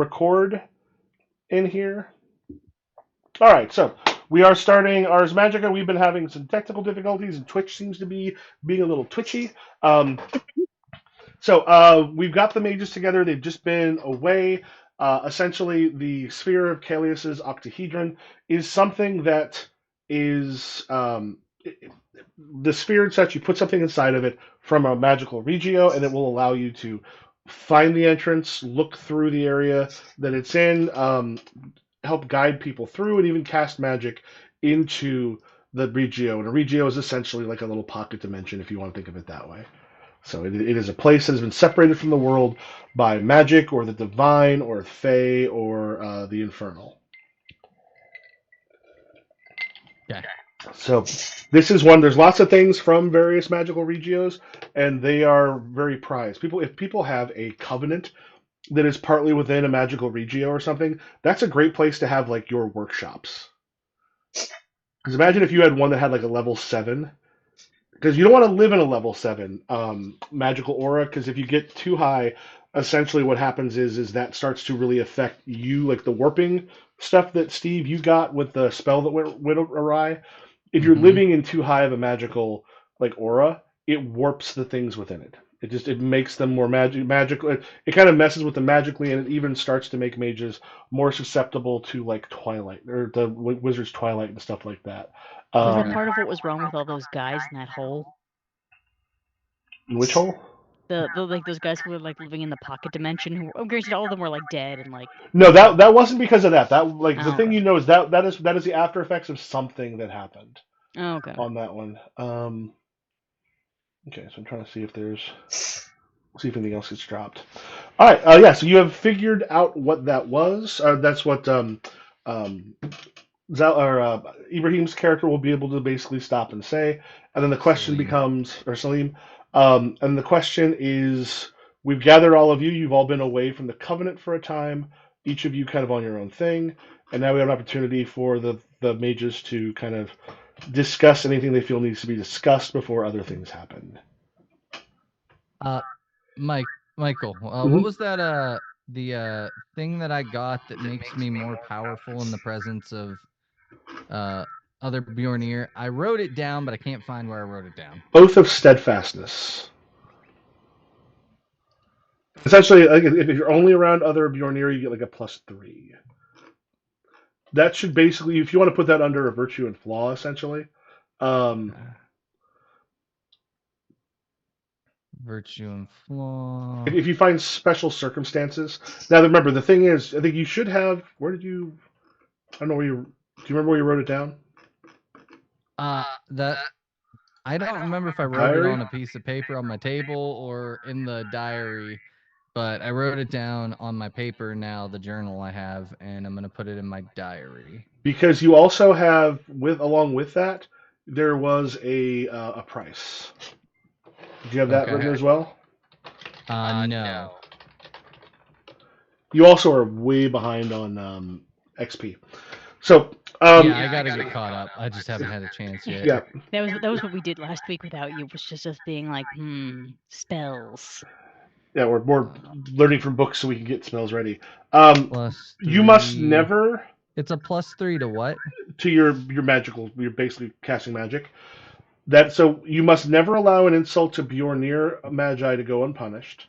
record in here. All right, so we are starting Ars Magica. We've been having some technical difficulties, and Twitch seems to be being a little twitchy. So we've got the mages together. They've just been away. Essentially, the sphere of Callius's octahedron is something that is the sphere and such. You put something inside of it from a magical regio, and it will allow you to find the entrance, look through the area that it's in, help guide people through, and even cast magic into the regio. And a regio is essentially like a little pocket dimension, if you want to think of it that way. So it is a place that has been separated from the world by magic or the divine or fae or the infernal. Yeah. So this is one. There's lots of things from various magical regios, and they are very prized. If people have a covenant that is partly within a magical regio or something, that's a great place to have like your workshops. Because imagine if you had one that had like a level 7. Because you don't want to live in a level 7 magical aura, because if you get too high, essentially what happens is that starts to really affect you, like the warping stuff that Steve you got with the spell that went awry. If you're living in too high of a magical like aura, it warps the things within it. It makes them more magical. It kind of messes with them magically, and it even starts to make mages more susceptible to like Twilight or the Wizard's Twilight and stuff like that. Was that part of what was wrong with all those guys in that hole? Which hole? The like those guys who were like living in the pocket dimension. Who, granted, all of them were like dead and like. No, that wasn't because of that. That like the Oh, thing okay. you know is that is the after effects of something that happened Oh, okay. on that one. Okay, so I'm trying to see if anything else gets dropped. All right, yeah. So you have figured out what that was. That's what Ibrahim's character will be able to basically stop and say, and then the question becomes, or Salim, and the question is, we've gathered all of you. You've all been away from the Covenant for a time. Each of you kind of on your own thing, and now we have an opportunity for the mages to kind of discuss anything they feel needs to be discussed before other things happen. Michael, what was that? The thing that I got that makes me more powerful in the presence of other Bjornir. I wrote it down, but I can't find where I wrote it down. Oath of Steadfastness. Essentially, like, if you're only around other Bjornir, you get like a +3. That should basically, if you want to put that under a virtue and flaw, essentially. Virtue and flaw. If you find special circumstances. Now, remember, the thing is, I think you should have. Where did you? I don't know where you. Do you remember where you wrote it down? That I don't remember if I wrote it on a piece of paper on my table or in the diary, but I wrote it down on my paper now, the journal I have, and I'm gonna put it in my diary. Because you also have, along with that, there was a price. Do you have that written as well? No. You also are way behind on XP. So yeah, I gotta get caught up. I just haven't had a chance yet. Yeah. That was what we did last week without you. Was just us being like, spells. Yeah, we're more learning from books so we can get spells ready. +3. You must never. It's a +3 to what? To your magical. You're basically casting magic. So you must never allow an insult to Bjornir Magi to go unpunished.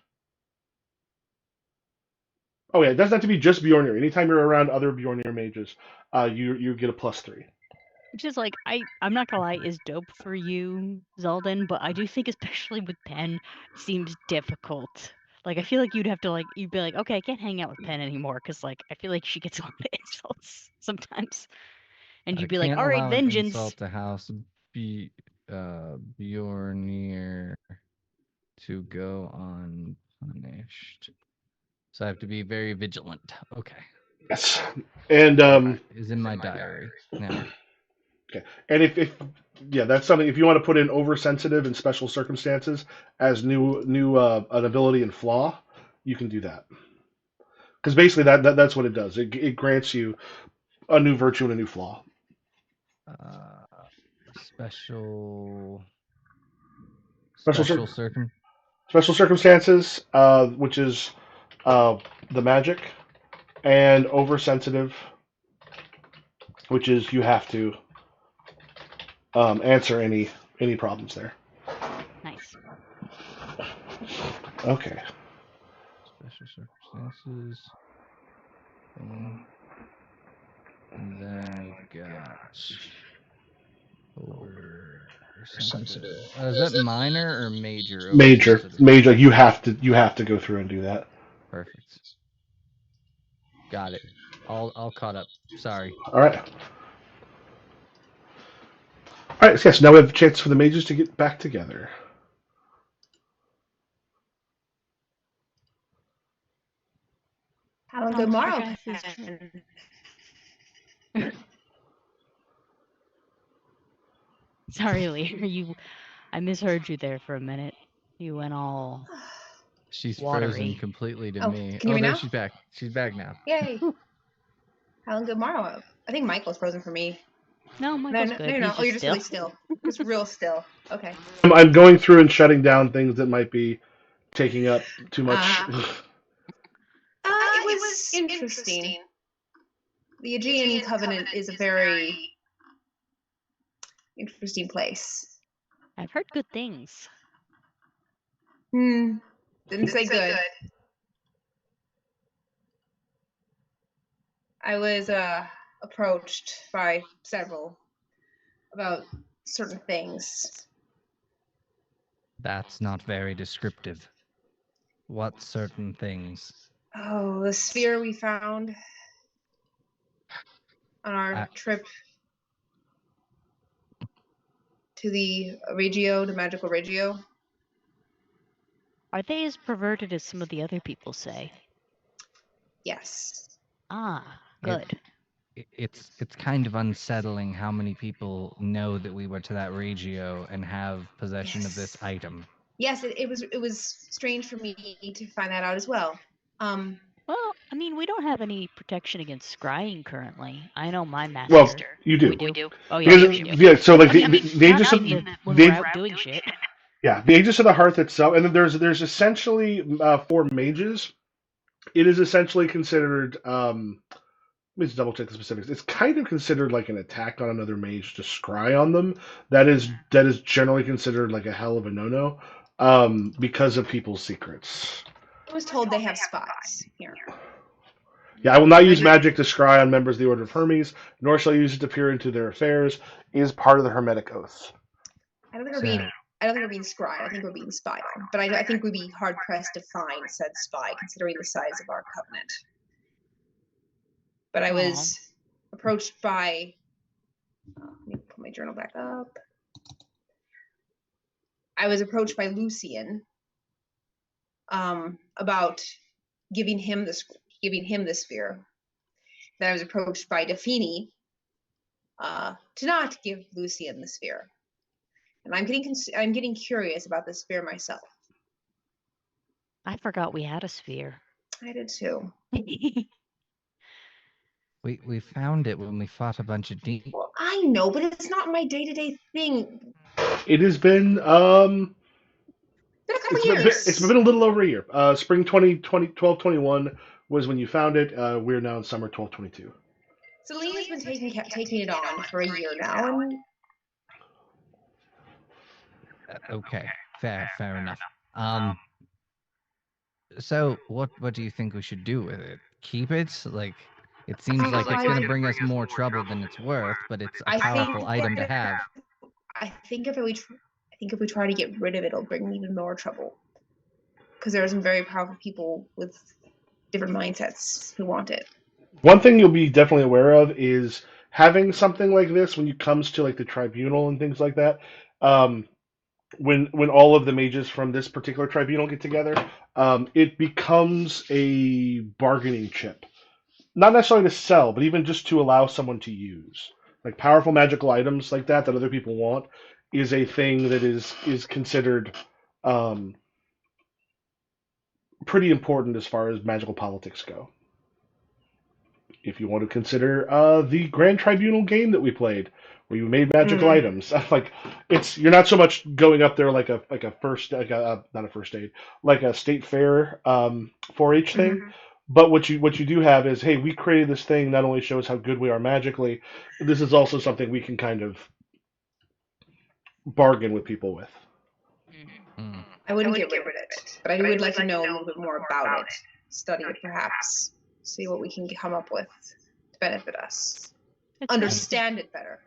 Oh yeah, it doesn't have to be just Bjornir. Anytime you're around other Bjornir mages, you get a +3. Which is like, I'm not gonna lie, is dope for you, Zalden, but I do think, especially with Pen, seems difficult. Like, I feel like you'd be like, okay, I can't hang out with Pen anymore, because, like, I feel like she gets a lot of insults sometimes. And you'd be like, all right, vengeance. Insult to House Bjornir to go unpunished. So I have to be very vigilant. Okay. Yes. And is in my diary now. Okay. And if that's something, if you want to put in oversensitive and special circumstances as new an ability and flaw, you can do that. Because basically that's what it does. It grants you a new virtue and a new flaw. Special circumstances, which is the magic. and oversensitive, which is you have to answer any problems there. Nice. Okay. Special circumstances. And then we've got oversensitive. Is that minor or major? Major. Oversensitive? You have to go through and do that. Perfect. Got it. All caught up. Sorry. All right. All right. So yes. Now we have a chance for the mages to get back together. Have a good morrow. Sorry, Lear. I misheard you there for a minute. You went all. She's watery. frozen completely to Oh, me. can you hear me there now? she's back. She's back now. Yay. Have a good morrow. I think Michael's frozen for me. No, Michael's good. No, you're not. Oh, you're just still. really still. Just real still. Okay. I'm going through and shutting down things that might be taking up too much. It was interesting. The Aegean Covenant is a very interesting place. I've heard good things. Didn't say good. I was approached by several about certain things. That's not very descriptive. What certain things? Oh, the sphere we found on our trip to the Regio, the magical Regio. Are they as perverted as some of the other people say? Yes. Ah, good. It's kind of unsettling how many people know that we went to that Regio and have possession of this item. Yes, it was strange for me to find that out as well. Well, I mean, we don't have any protection against scrying currently. I know my master. Well, you do. We do. Oh yeah, because, we do. Yeah. So like I mean, the Aegis of when we're out doing shit. Yeah, the Aegis of the Hearth itself, and then there's essentially for mages, it is essentially considered. Let me just double check the specifics. It's kind of considered like an attack on another mage to scry on them. That is generally considered like a hell of a no-no, because of people's secrets. I was told they have spies here. Yeah, I will not use magic to scry on members of the Order of Hermes, nor shall I use it to peer into their affairs. It is part of the Hermetic Oath. I don't think we're being scryed. I think we're being spied on. But I think we'd be hard pressed to find said spy, considering the size of our covenant. But I was approached by. Let me put my journal back up. I was approached by Lucian about giving him the sphere. Then I was approached by Defini to not give Lucian the sphere. And I'm getting curious about the sphere myself. I forgot we had a sphere. I did too. We found it when we fought a bunch of demons. Well, I know, but it's not my day-to-day thing. It has been Been a couple years. It's been a little over a year. Spring 1221 was when you found it. We're now in summer 1222. Celine's been taking it on for a year now, and Okay, fair enough. So what do you think we should do with it? Keep it? Like, it seems like it's going to bring us more trouble than it's worth, but it's a powerful item to have. I think if we try to get rid of it, it'll bring even more trouble. Because there are some very powerful people with different mindsets who want it. One thing you'll be definitely aware of is having something like this when it comes to like the tribunal and things like that. When all of the mages from this particular tribunal get together, it becomes a bargaining chip. Not necessarily to sell, but even just to allow someone to use. Like powerful magical items like that other people want is a thing that is considered pretty important as far as magical politics go. If you want to consider the Grand Tribunal game that we played, where you made magical items, like you're not so much going up there like a state fair 4-H thing, But what you do have is, hey, we created this thing. Not only shows how good we are magically, this is also something we can kind of bargain with people with. Mm. I wouldn't get rid of it, but I would like to know a little bit more about it, study it perhaps, see what we can come up with to benefit us, It's nice. understand it better.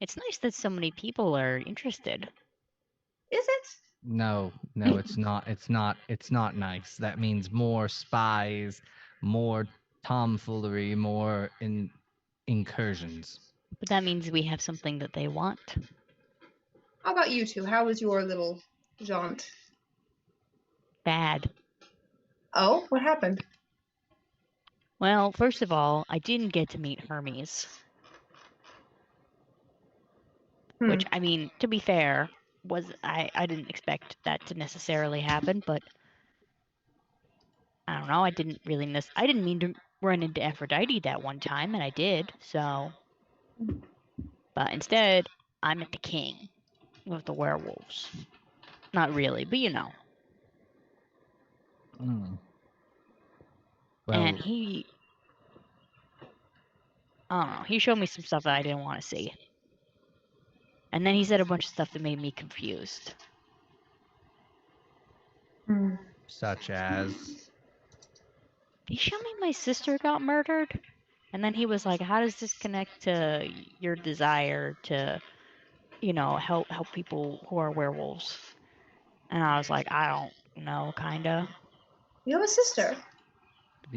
It's nice that so many people are interested. Is it? No, it's not. It's not nice. That means more spies, more tomfoolery, more incursions. But that means we have something that they want. How about you two? How was your little jaunt? Bad. Oh, what happened? Well, first of all, I didn't get to meet Hermes. Which, I mean, to be fair, I didn't expect that to necessarily happen, but I don't know, I didn't mean to run into Aphrodite that one time, and I did, so. But instead, I met the king of the werewolves. Not really, but you know. Mm. Well, And he, I don't know, he showed me some stuff that I didn't want to see. And then he said a bunch of stuff that made me confused. such as. He showed me my sister got murdered. And then he was like, how does this connect to your desire to, you know, help people who are werewolves? And I was like, I don't know, kinda. You have a sister.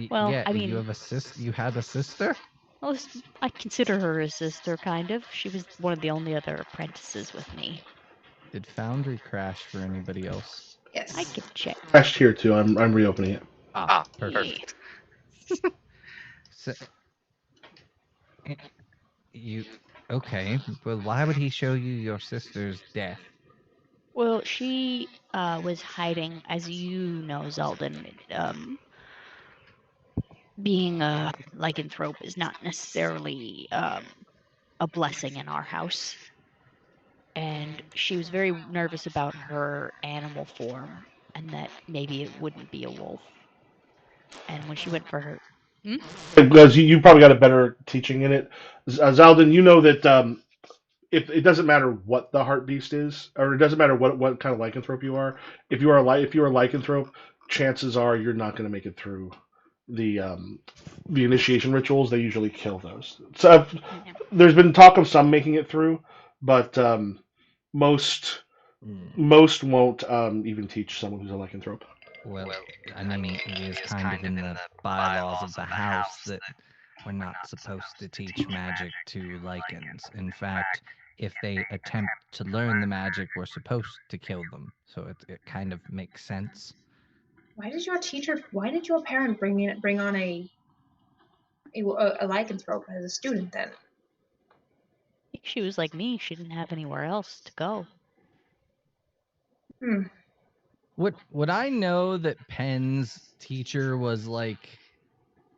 Well, yeah, I mean, you have a sister. You had a sister. Well, I consider her a sister, kind of. She was one of the only other apprentices with me. Did Foundry crash for anybody else? Yes. I could check. Crashed here too. I'm reopening it. Perfect. So, you okay? But why would he show you your sister's death? Well, she was hiding, as you know, Zeldin. Being a lycanthrope is not necessarily a blessing in our house. And she was very nervous about her animal form, and that maybe it wouldn't be a wolf. And when she went for her... Because you probably got a better teaching in it. Zaldin, you know that if it doesn't matter what the heart beast is, or it doesn't matter what kind of lycanthrope you are. If you are a lycanthrope, chances are you're not going to make it through the initiation rituals. They usually kill those. So there's been talk of some making it through, but most won't even teach someone who's a lycanthrope. Well, I mean, it is kind of in the bylaws of the house that we're not supposed to teach magic to lycans. In fact, if they attempt to learn the magic, we're supposed to kill them. So it kind of makes sense. Why did your parent bring on a lycanthrope as a student then? I think she was like me. She didn't have anywhere else to go. Would I know that Penn's teacher was like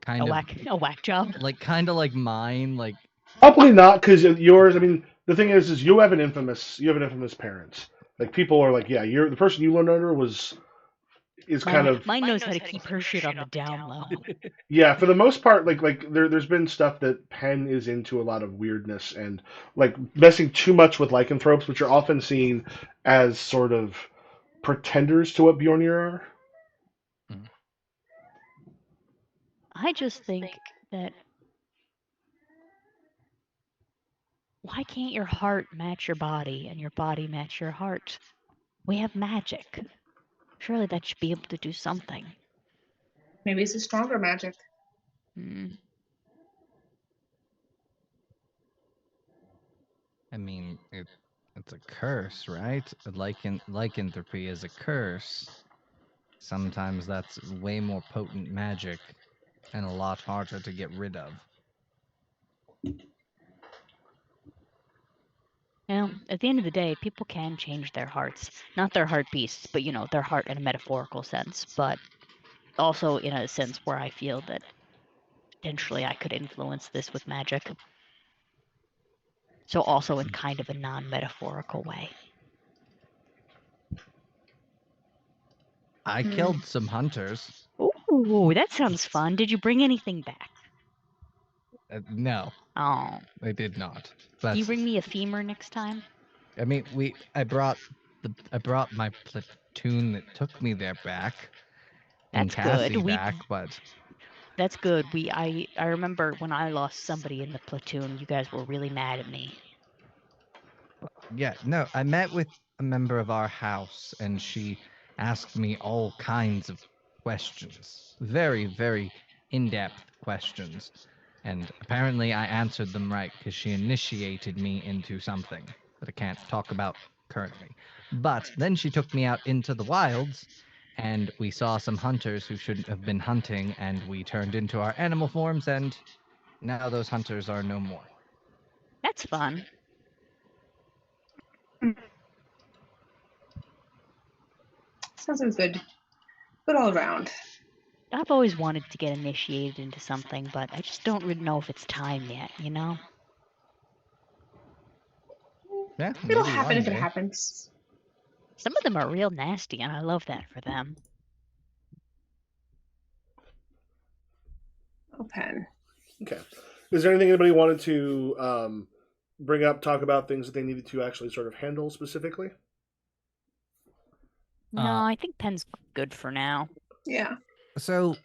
kind of a whack job? Like kind of like mine, like probably not, because yours. I mean, the thing is you have an infamous parents. Like people are like, yeah, you're the person you learned under Mine knows how to keep her shit on the down low. Yeah, for the most part, like there's been stuff that Penn is into a lot of weirdness and like messing too much with lycanthropes, which are often seen as sort of pretenders to what Bjornir are. I just think that why can't your heart match your body and your body match your heart? We have magic. Surely that should be able to do something. Maybe it's a stronger magic. I mean, it's a curse, right? Lycanthropy is a curse. Sometimes that's way more potent magic and a lot harder to get rid of. Well, at the end of the day, people can change their hearts. Not their heart beasts, but, you know, their heart in a metaphorical sense. But also in a sense where I feel that potentially I could influence this with magic. So also in kind of a non-metaphorical way. I killed some hunters. Ooh. Ooh, that sounds fun. Did you bring anything back? No, Oh, I did not. can But you bring me a femur next time? I mean, I brought my platoon that took me there back, and That's good. Cassie back, but That's good. I remember when I lost somebody in the platoon, you guys were really mad at me. yeah, no, I met with a member of our house, and she asked me all kinds of questions, very, very in-depth questions, and apparently I answered them right because she initiated me into something that I can't talk about currently. But then she took me out into the wilds, and we saw some hunters who shouldn't have been hunting, and we turned into our animal forms, and now those hunters are no more. That's fun. Sounds good. Good all around. I've always wanted to get initiated into something, but I just don't really know if it's time yet, you know? Yeah, It'll maybe happen one if it day. happens. Some of them are real nasty, and I love that for them. Oh, Pen. Okay. Is there anything anybody wanted to bring up, talk about things that they needed to actually sort of handle specifically? No, I think Pen's good for now. Yeah. So,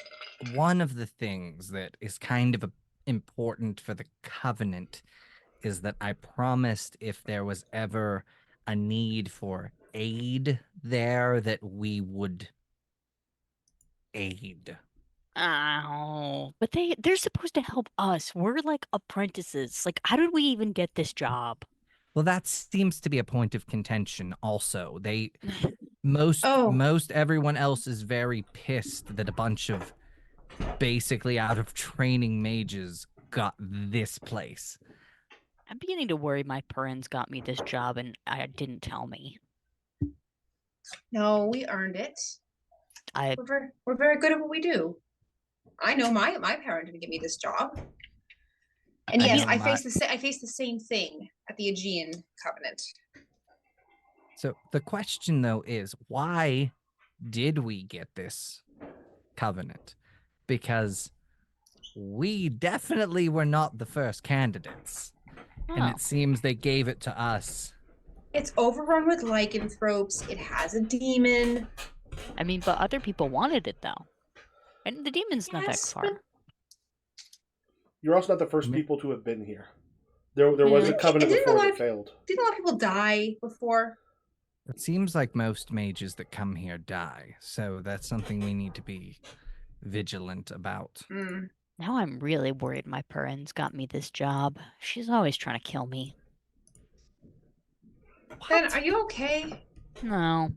one of the things that is kind of important for the Covenant is that I promised if there was ever a need for aid there, that we would aid. Oh, but they're supposed to help us. We're like apprentices. Like, how did we even get this job? Well, that seems to be a point of contention also. Most everyone else is very pissed that a bunch of basically out of training mages got this place. I'm beginning to worry my parents got me this job and I didn't tell me. No, we earned it. We're very good at what we do. I know my parent didn't give me this job. And yes, I faced the same thing at the Aegean Covenant. So the question though is, why did we get this covenant? Because we definitely were not the first candidates. Oh. And it seems they gave it to us. It's overrun with lycanthropes. It has a demon. I mean, but other people wanted it though. And the demon's not that far. You're also not the first people to have been here. There was a covenant before that failed. Didn't a lot of people die before? It seems like most mages that come here die, so that's something we need to be vigilant about. Now I'm really worried my parents got me this job. She's always trying to kill me. Ben, are you okay? No.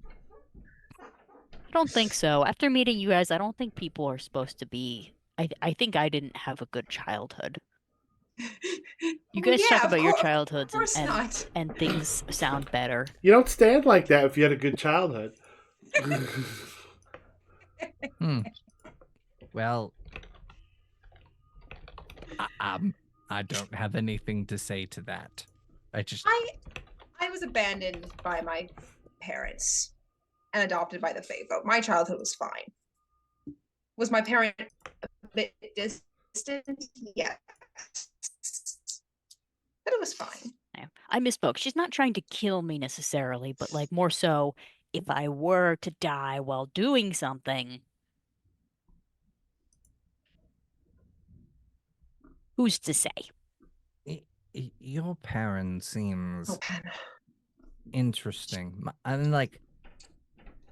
I don't think so. After meeting you guys, I don't think people are supposed to be... I think I didn't have a good childhood. You guys talk about your childhoods and things sound better. You don't stand like that if you had a good childhood. Well, I don't have anything to say to that. I was abandoned by my parents and adopted by the Faithful. My childhood was fine. Was my parent a bit distant? Yes. But it was fine. I misspoke. She's not trying to kill me necessarily, but like more so if I were to die while doing something. Who's to say? Your parent seems interesting. I mean, like,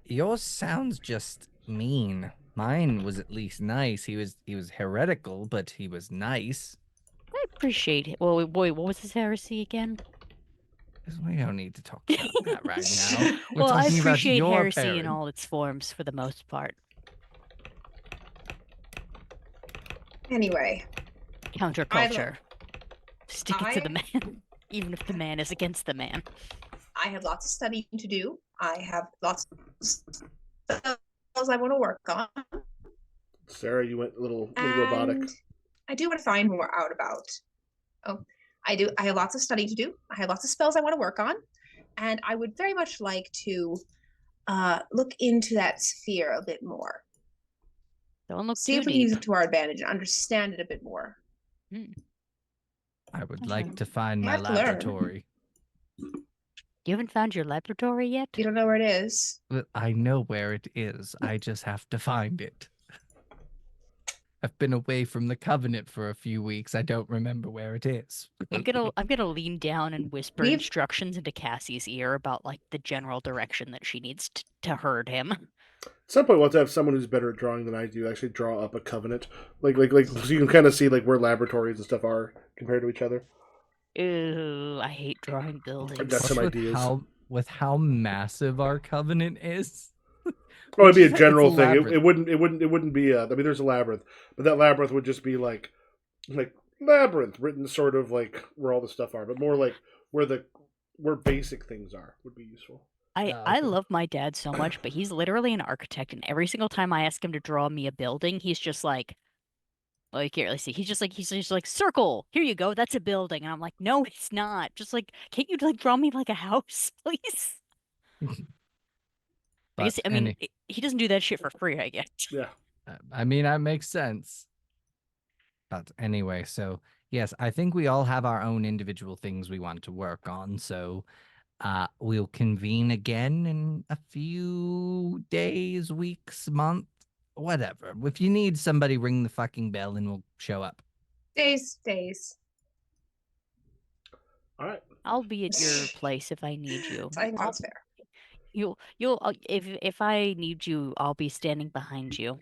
yours sounds just mean. Mine was at least nice. He was heretical, but he was nice. I appreciate it. Well, boy, what was his heresy again? We don't need to talk about that right now. Well, I appreciate heresy in all its forms for the most part. Anyway. Counterculture. Stick it to the man, even if the man is against the man. I have lots of studying to do. I have lots of spells I want to work on. Sarah, you went a little robotic. I do want to find more out about. I do. I have lots of studying to do. I have lots of spells I want to work on. And I would very much like to look into that sphere a bit more. Don't look See too if we can deep. use it to our advantage and understand it a bit more. I would like to find You my have to learn. laboratory. You haven't found your laboratory yet? You don't know where it is. But I know where it is. I just have to find it. I've been away from the Covenant for a few weeks. I don't remember where it is. I'm gonna lean down and whisper We've- instructions into Cassie's ear about like the general direction that she needs to herd him. At some point, we'll have to have someone who's better at drawing than I do actually draw up a covenant, like so you can kind of see like where laboratories and stuff are compared to each other. Ew, I hate drawing I've got buildings. some ideas. With how massive our Covenant is. Oh, it'd be a It's a general thing. labyrinth. It wouldn't be. I mean, there's a labyrinth, but that labyrinth would just be like labyrinth written sort of like where all the stuff are, but more like where basic things are would be useful. I okay. love my dad so much, but he's literally an architect, and every single time I ask him to draw me a building, he's just like, well, you can't really see. He's just like, circle. Here you go. That's a building. And I'm like, no, it's not. Just like, can't you like draw me like a house, please? I guess. I mean, he doesn't do that shit for free, I guess. Yeah. I mean, that makes sense. But anyway, so yes, I think we all have our own individual things we want to work on. So we'll convene again in a few days, weeks, month, whatever. If you need somebody, ring the fucking bell and we'll show up. Days. All right. I'll be at your place if I need you. I think that's fair. If I need you, I'll be standing behind you.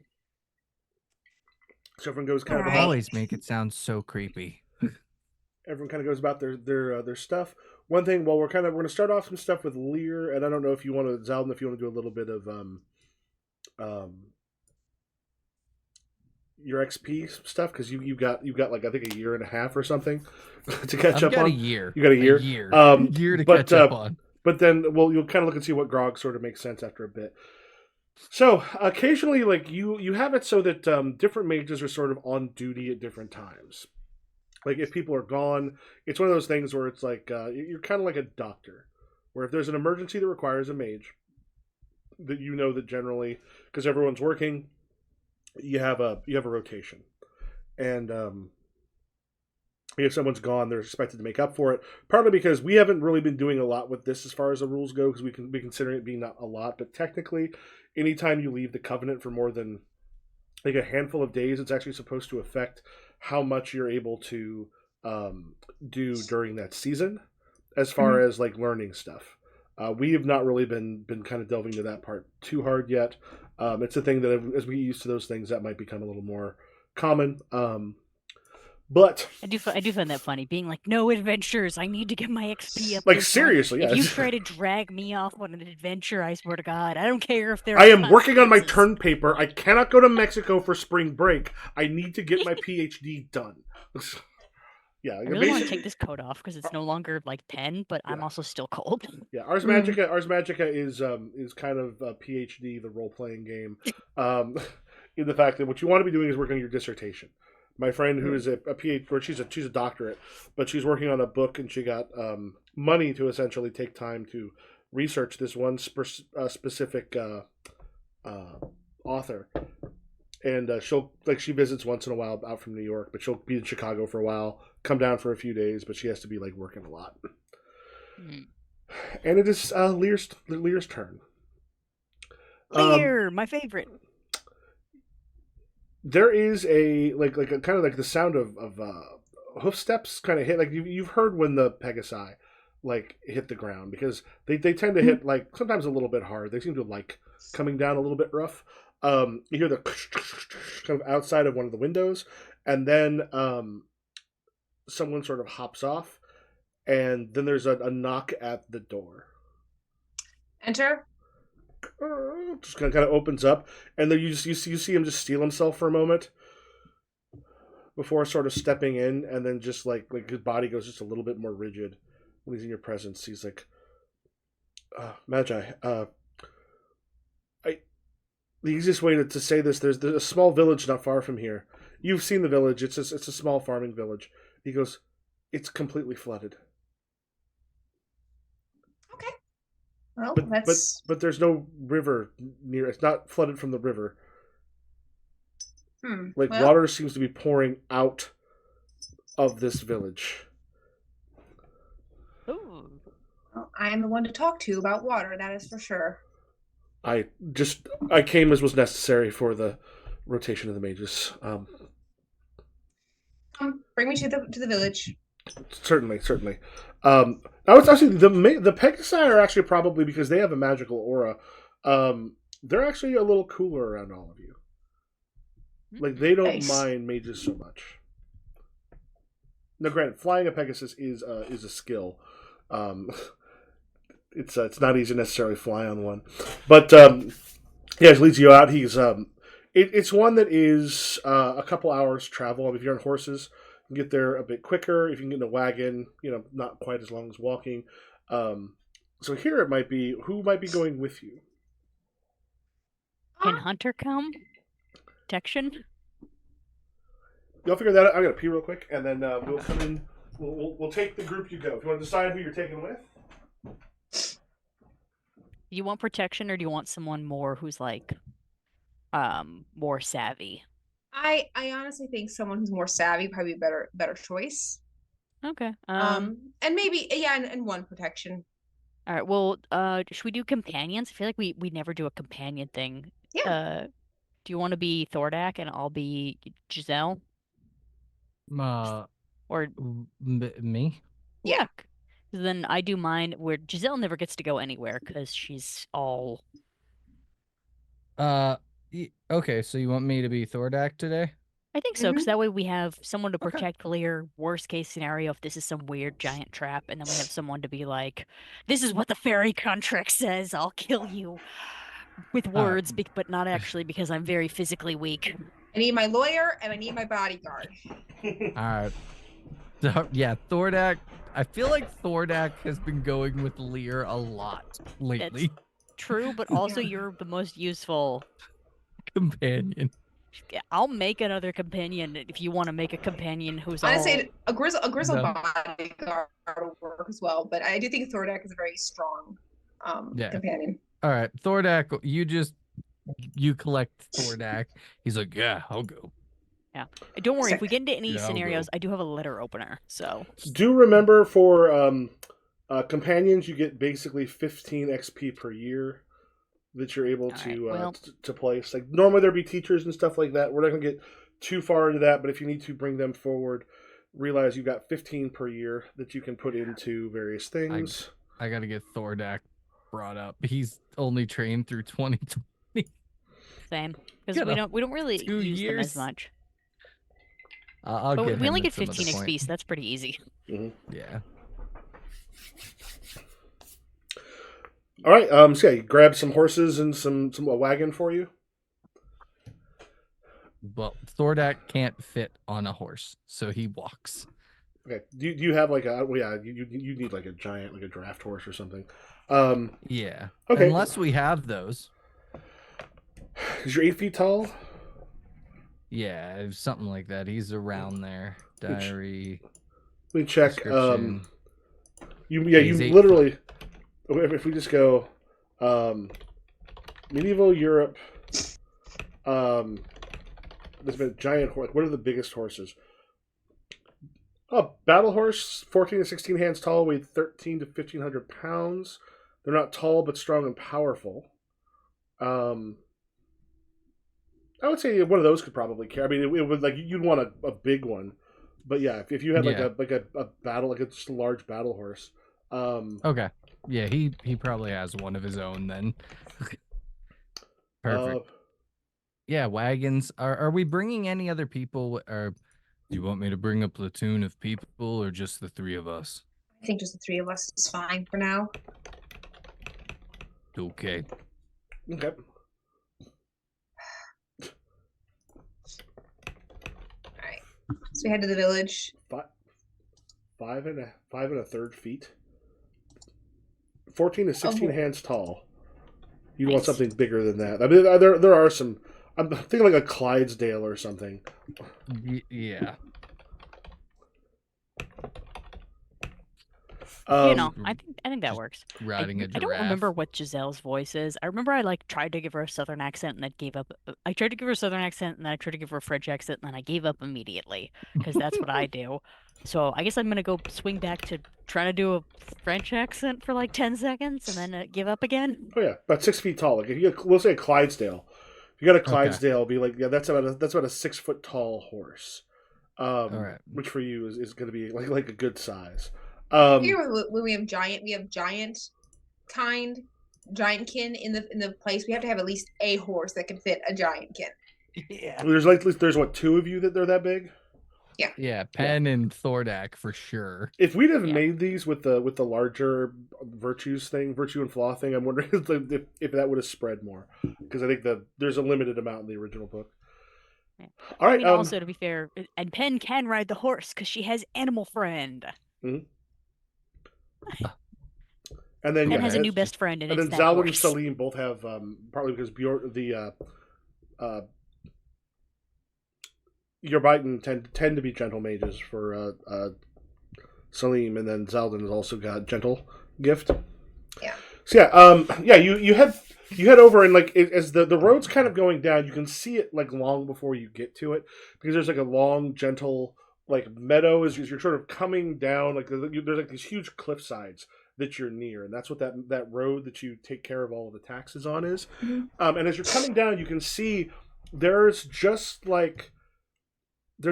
So everyone goes kind of All You right. always make it sound so creepy. everyone kind of goes about their stuff. One thing, well, we're going to start off some stuff with Lear, and I don't know if you want to, Zaldin, if you want to do a little bit of your XP stuff, because you've got like I think a year and a half or something to catch up on. A year. You got a year. Year to catch up on. But then, well, you'll kind of look and see what grog sort of makes sense after a bit. So occasionally, like you have it so that different mages are sort of on duty at different times. Like if people are gone, it's one of those things where it's like you're kind of like a doctor, where if there's an emergency that requires a mage, that you know that generally, because everyone's working, you have a rotation, and if someone's gone, they're expected to make up for it. Partly because we haven't really been doing a lot with this as far as the rules go, because we can be considering it being not a lot, but technically, anytime you leave the Covenant for more than like a handful of days, it's actually supposed to affect how much you're able to do during that season, as far as like learning stuff. We have not really been kind of delving into that part too hard yet. It's a thing that as we get used to those things, that might become a little more common. But I do find that funny, being like, no adventures. I need to get my XP up. like seriously, If yeah. you try to drag me off on an adventure, I swear to God, I don't care if there. I am working on my turn paper. I cannot go to Mexico for spring break. I need to get my PhD done. Yeah, I really want to take this coat off because it's no longer like pen, but I'm also still cold. Yeah, Ars Magica is kind of a PhD, the role playing game, in the fact that what you want to be doing is working on your dissertation. My friend who is a PhD, or she's a doctorate, but she's working on a book, and she got money to essentially take time to research this one specific author. And she visits once in a while out from New York, but she'll be in Chicago for a while, come down for a few days, but she has to be like working a lot. And it is Lear's turn. Lear, my favorite. There is a like a kind of like the sound of hoof steps kind of hit. Like you've heard when the Pegasi like hit the ground, because they tend to hit like sometimes a little bit hard. They seem to like coming down a little bit rough. You hear the kind of outside of one of the windows, and then someone sort of hops off, and then there's a knock at the door. Enter. Just kind of opens up, and then you see him just steal himself for a moment before sort of stepping in, and then just like his body goes just a little bit more rigid when he's in your presence. He's like, Magi, the easiest way to say this, there's a small village not far from here. You've seen the village. It's a small farming village. He goes, it's completely flooded. Okay. Well, but there's no river near. It's not flooded from the river. Like Well, water seems to be pouring out of this village. Ooh. well, I am the one to talk to about water. That is for sure. I came as was necessary for the rotation of the mages. Bring me to the village. Certainly. I was actually the Pegasi are actually probably because they have a magical aura. They're actually a little cooler around all of you. Like they don't Nice. mind mages so much. Now, granted, flying a Pegasus is a skill. It's not easy to necessarily fly on one, but yeah, it leads you out. It's one that is a couple hours travel. I mean, if you're on horses, you can get there a bit quicker. If you can get in a wagon, not quite as long as walking. So here it might be. Who might be going with you? Can Hunter come? Protection? You'll figure that out. I'm gonna pee real quick, and then we'll come in. We'll take the group you go. If you want to decide who you're taking with. Do you want protection, or do you want someone more who's like, more savvy? I honestly think someone who's more savvy probably be a better choice. Okay. And maybe and one protection. All right. Well, should we do companions? I feel like we never do a companion thing. Yeah. Do you want to be Thordak and I'll be Giselle? Or Me? yeah. 'Cause then I do mine where Giselle never gets to go anywhere because she's all. Okay, so you want me to be Thordak today? I think so, because Mhm. that way we have someone to Okay. protect Lear. Worst case scenario, if this is some weird giant trap, and then we have someone to be like, "This is what the fairy contract says. I'll kill you," with words, but not actually because I'm very physically weak. I need my lawyer and I need my bodyguard. All right. So, yeah, Thordak. I feel like Thordak has been going with Lear a lot lately. True, but also you're the most useful Companion. I'll make another companion if you want to make a companion who's Honestly, a grizzle No. bodyguard will work as well, but I do think Thordak is a very strong companion. All right, Thordak, you collect Thordak. He's like, yeah, I'll go. Yeah. Don't worry, if we Sick. get into any Yeah, I'll scenarios, go. I do have a letter opener, so. Do remember for companions, you get basically 15 XP per year that you're able to place. Like normally there'd be teachers and stuff like that. We're not gonna get too far into that, but if you need to bring them forward, realize you've got 15 per year that you can put into various things. I gotta get Thordak brought up. He's only trained through 2020. Same, because we don't really use them as much. I'll but get we him only at get some other 15 XP, point. so that's pretty easy. Mm-hmm. Yeah. All right. So yeah, you grab some horses and a wagon for you. But Thordak can't fit on a horse, so he walks. Okay. Do you have like a? Well, yeah. You need like a giant, like a draft horse or something. Yeah. Okay. Unless we have those. Is your 8 feet tall? Yeah, something like that. He's around there. Diary. Let me check. Description. You He's 8 literally. If we just go, medieval Europe. There's been a giant horse. What are the biggest horses? Oh, battle horse, 14 to 16 hands tall, weigh 13 to 1,500 pounds. They're not tall, but strong and powerful. I would say one of those could probably carry. I mean, it would like you'd want a big one, but yeah, if you had like a battle, like just a large battle horse. Okay. Yeah, he probably has one of his own then. Perfect. Yeah, wagons. Are we bringing any other people? Or do you want me to bring a platoon of people, or just the 3 of us? I think just the 3 of us is fine for now. Okay. Okay. Alright. So we head to the village. 5 and a third feet. 14 to 16 hands tall. You want something bigger than that. I mean, there are some. I'm thinking like a Clydesdale or something. Yeah. I think that just works. riding a I don't remember giraffe. what Giselle's voice is. I remember I like tried to give her a southern accent and then gave up. I tried to give her a southern accent and then I tried to give her a French accent and then I gave up immediately because that's what I do. So I guess I'm gonna go swing back to trying to do a French accent for like 10 seconds and then give up again. Oh yeah, about 6 feet tall. Like if you get, we'll say a Clydesdale. If you got a Okay. Clydesdale, be like, yeah, that's about a 6 foot tall horse. All right. Which for you is going to be like a good size. Here when we have giant giantkin in the place. We have to have at least a horse that can fit a giantkin. Yeah. There's what, 2 of you that they're that big? Yeah, Penn and Thordak for sure. If we'd have made these with the larger virtue and flaw thing, I'm wondering if that would have spread more, because I think there's a limited amount in the original book. Yeah. All right. I mean, also to be fair, and Penn can ride the horse because she has Animal Friend. Mm-hmm. And then Penn has a new best friend, and then it's that Zalwyn and horse. Salim both have partly because Yorbaiten tend to be gentle mages for Salim, and then Zaldin has also got gentle gift. Yeah. So you head over, and like as the road's kind of going down, you can see it like long before you get to it, because there's like a long gentle like meadow as you're sort of coming down, like there's like these huge cliff sides that you're near, and that's what that road that you take care of all of the taxes on is. Mm-hmm. And as you're coming down, you can see there's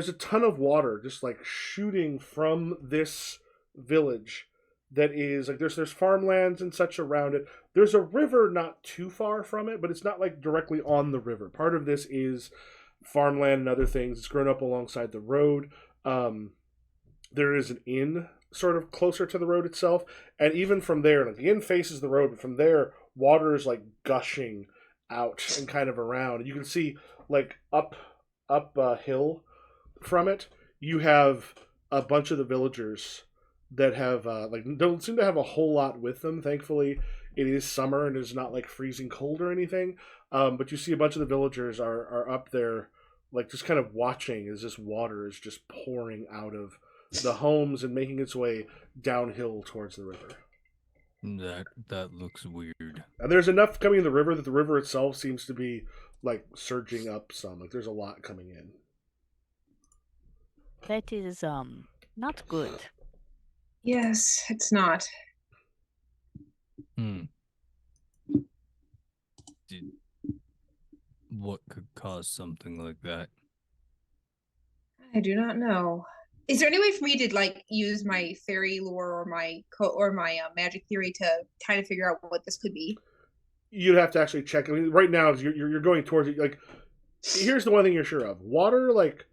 a ton of water just like shooting from this village that is like there's farmlands and such around it. There's a river not too far from it, but it's not like directly on the river. Part of this is farmland and other things. It's grown up alongside the road. There is an inn sort of closer to the road itself, and even from there, like the inn faces the road, but from there, water is like gushing out and kind of around. You can see like up a hill from it, you have a bunch of the villagers that have don't seem to have a whole lot with them. Thankfully, it is summer and it's not like freezing cold or anything. But you see a bunch of the villagers are up there, like just kind of watching as this water is just pouring out of the homes and making its way downhill towards the river. That looks weird. And there's enough coming in the river that the river itself seems to be like surging up some. Like there's a lot coming in. That is not good. Yes, it's not. What could cause something like that? I do not know. Is there any way for me to like use my fairy lore or my magic theory to kind of figure out what this could be? You'd have to actually check. I mean, right now you're going towards it. Like, here's the one thing you're sure of: water like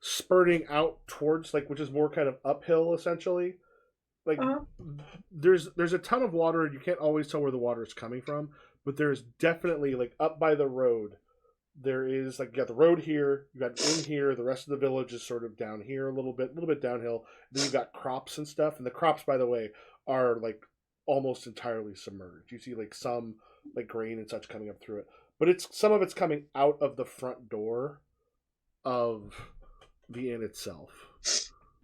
spurting out towards like, which is more kind of uphill essentially. Like, there's a ton of water, and you can't always tell where the water is coming from. But there's definitely like up by the road. There is like you got the road here, you got in here. The rest of the village is sort of down here a little bit downhill. Then you've got crops and stuff, and the crops, by the way, are like almost entirely submerged. You see like some like grain and such coming up through it, but some of it's coming out of the front door of the inn itself.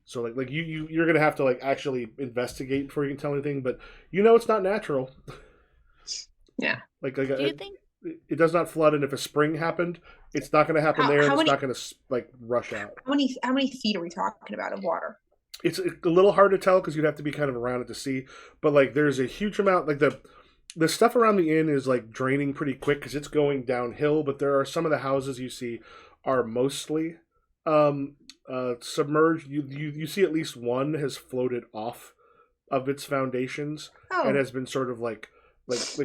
So like you're gonna have to like actually investigate before you can tell anything, but it's not natural. Yeah. Do you think? It does not flood, and if a spring happened, it's not going to happen there. It's not going to like rush out. How many feet are we talking about of water? It's a little hard to tell because you'd have to be kind of around it to see. But like, there's a huge amount. Like the stuff around the inn is like draining pretty quick because it's going downhill. But there are some of the houses you see are mostly submerged. You see at least one has floated off of its foundations and has been sort of like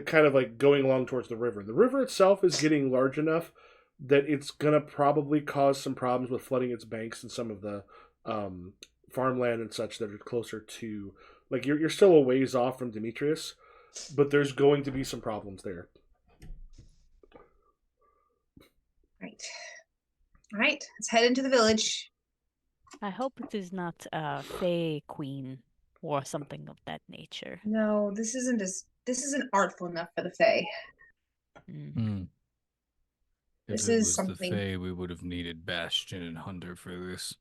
kind of like going along towards the river. The river itself is getting large enough that it's gonna probably cause some problems with flooding its banks and some of the farmland and such that are closer to like you're still a ways off from Demetrius, but there's going to be some problems there. Right. All right, let's head into the village. I hope it is not a Fey Queen or something of that nature. No, this isn't artful enough for the Fae. If it was something the Fae, we would have needed Bastion and Hunter for this.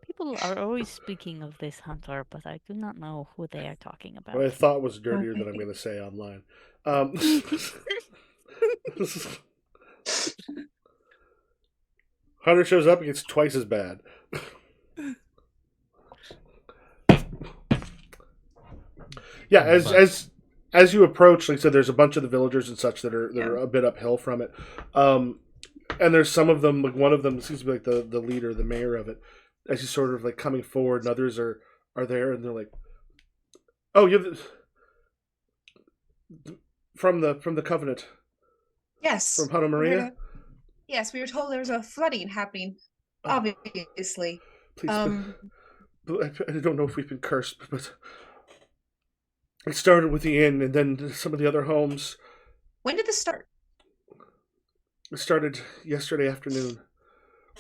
People people are always speaking of this hunter, but I do not know who they are talking about. What I thought was dirtier than I'm going to say online. Hunter shows up and gets twice as bad. Yeah, as you approach, like I said, there's a bunch of the villagers and such that are a bit uphill from it. And there's some of them, like one of them seems to be like the leader, the mayor of it, as he's sort of like coming forward, and others are there, and they're like, "Oh, you're from the Covenant." Yes. From Hana Maria? Yes, we were told there was a flooding happening, obviously. Please, I don't know if we've been cursed, but it started with the inn and then some of the other homes. When did this start? It started yesterday afternoon.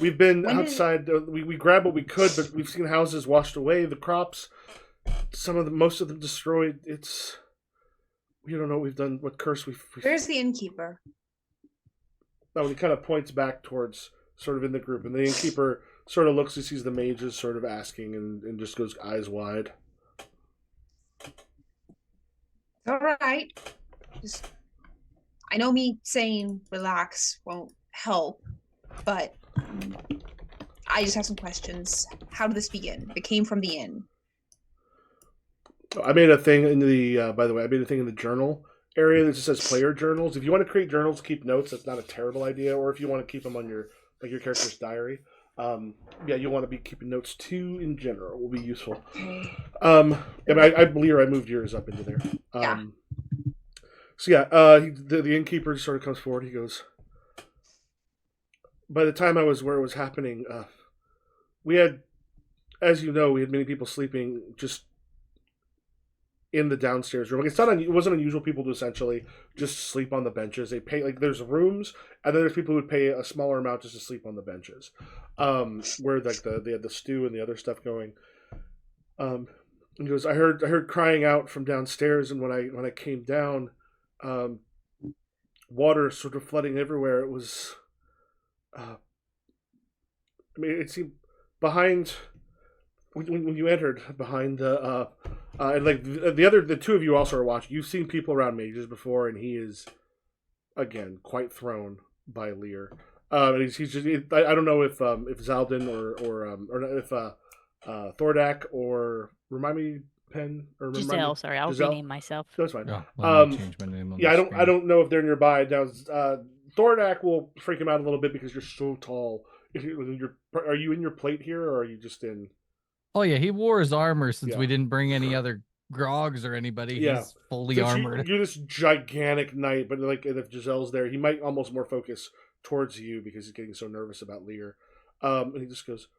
We've been outside. We grabbed what we could, but we've seen houses washed away, the crops, most of them destroyed. We don't know what we've done, what curse we've... Where's the innkeeper? No, he kind of points back towards sort of in the group, and the innkeeper sort of looks and sees the mages sort of asking and just goes eyes wide. All right. I know me saying relax won't help, but I just have some questions. How did this begin? It came from the inn. I made a thing in the, by the way, I made a thing in the journal area that just says player journals. If you want to create journals, keep notes, that's not a terrible idea. Or if you want to keep them on your character's diary. You'll want to be keeping notes too in general. Will be useful. Okay. And I believe I moved yours up into there. The innkeeper sort of comes forward. He goes, by the time I was where it was happening, we had, as you know, we had many people sleeping just in the downstairs room. Like it wasn't unusual people to essentially just sleep on the benches. They pay, like, there's rooms, and then there's people who would pay a smaller amount just to sleep on the benches. Where like they had the stew and the other stuff going. He goes, I heard crying out from downstairs, and when I came down, water sort of flooding everywhere. It was, it seemed behind when you entered behind the and like the two of you also are watching. You've seen people around mages before, and he is again quite thrown by Lear. And he's just I don't know if Zaldin or if Thordak or remind me Penn or Giselle. Sorry, I'll rename myself. That's fine. Change my name. I don't know if they're nearby. Now Thordak will freak him out a little bit because you're so tall. Are you in your plate here, or are you just in? Oh yeah, he wore his armor since we didn't bring any other grogs or anybody. Yeah. He's fully armored. You're this gigantic knight, but like if Giselle's there, he might almost more focus towards you because he's getting so nervous about Lear. And he just goes,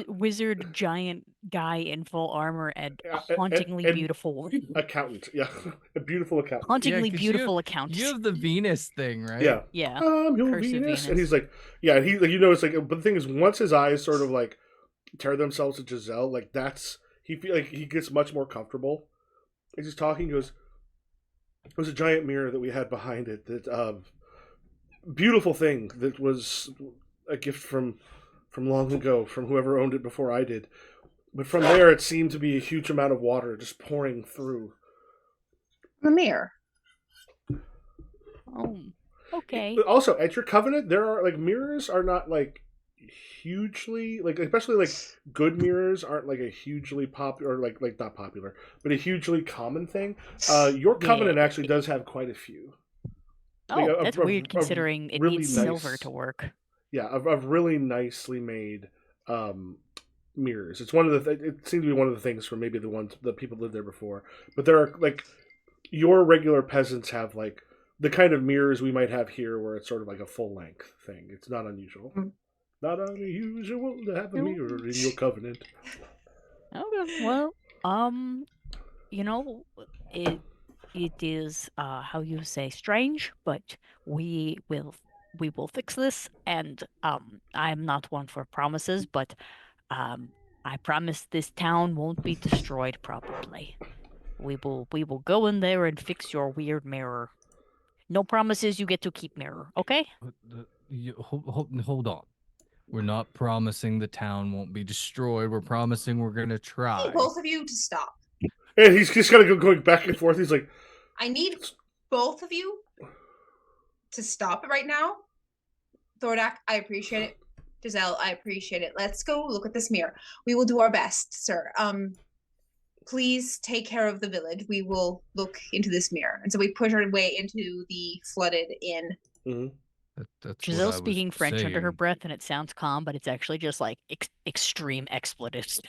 wizard giant guy in full armor and hauntingly beautiful woman. Accountant, yeah. A beautiful accountant. Hauntingly beautiful accountant. You have the Venus thing, right? Yeah. Yeah. Your Venus. And he's like, yeah, and he, like, you know, it's like, but the thing is, once his eyes sort of like tear themselves to Giselle, like he feel like he gets much more comfortable. As he's talking, he goes, there was a giant mirror that we had behind it, that beautiful thing that was a gift from long ago, from whoever owned it before I did. But from there, it seemed to be a huge amount of water just pouring through. The mirror. Oh, okay. Also, at your covenant, there are, like, mirrors are not, like, hugely, like, especially, like, good mirrors aren't, like, a hugely popular, or, like not popular, but a hugely common thing. Your covenant actually does have quite a few. Oh, like, that's weird considering it really needs silver to work. Yeah, of really nicely made mirrors. It's one of it seemed to be one of the things from maybe the people lived there before. But there are, like, your regular peasants have, like, the kind of mirrors we might have here, where it's sort of like a full length thing. It's not unusual. Not unusual to have a mirror in your covenant. Okay, well, you know, it is how you say strange, but we will fix this, and I'm not one for promises, but I promise this town won't be destroyed probably. We will go in there and fix your weird mirror. No promises, you get to keep mirror, okay? Hold on. We're not promising the town won't be destroyed. We're promising we're gonna I try. need both of you to stop. And he's just kind of going back and forth. He's like, I need both of you to stop it right now. Thordak, I appreciate it. Giselle, I appreciate it. Let's go look at this mirror. We will do our best, sir. Please take care of the village. We will look into this mirror. And so we push our way into the flooded inn. mm-hmm. That's Giselle speaking French under her breath, and it sounds calm, but it's actually just like extreme expletives.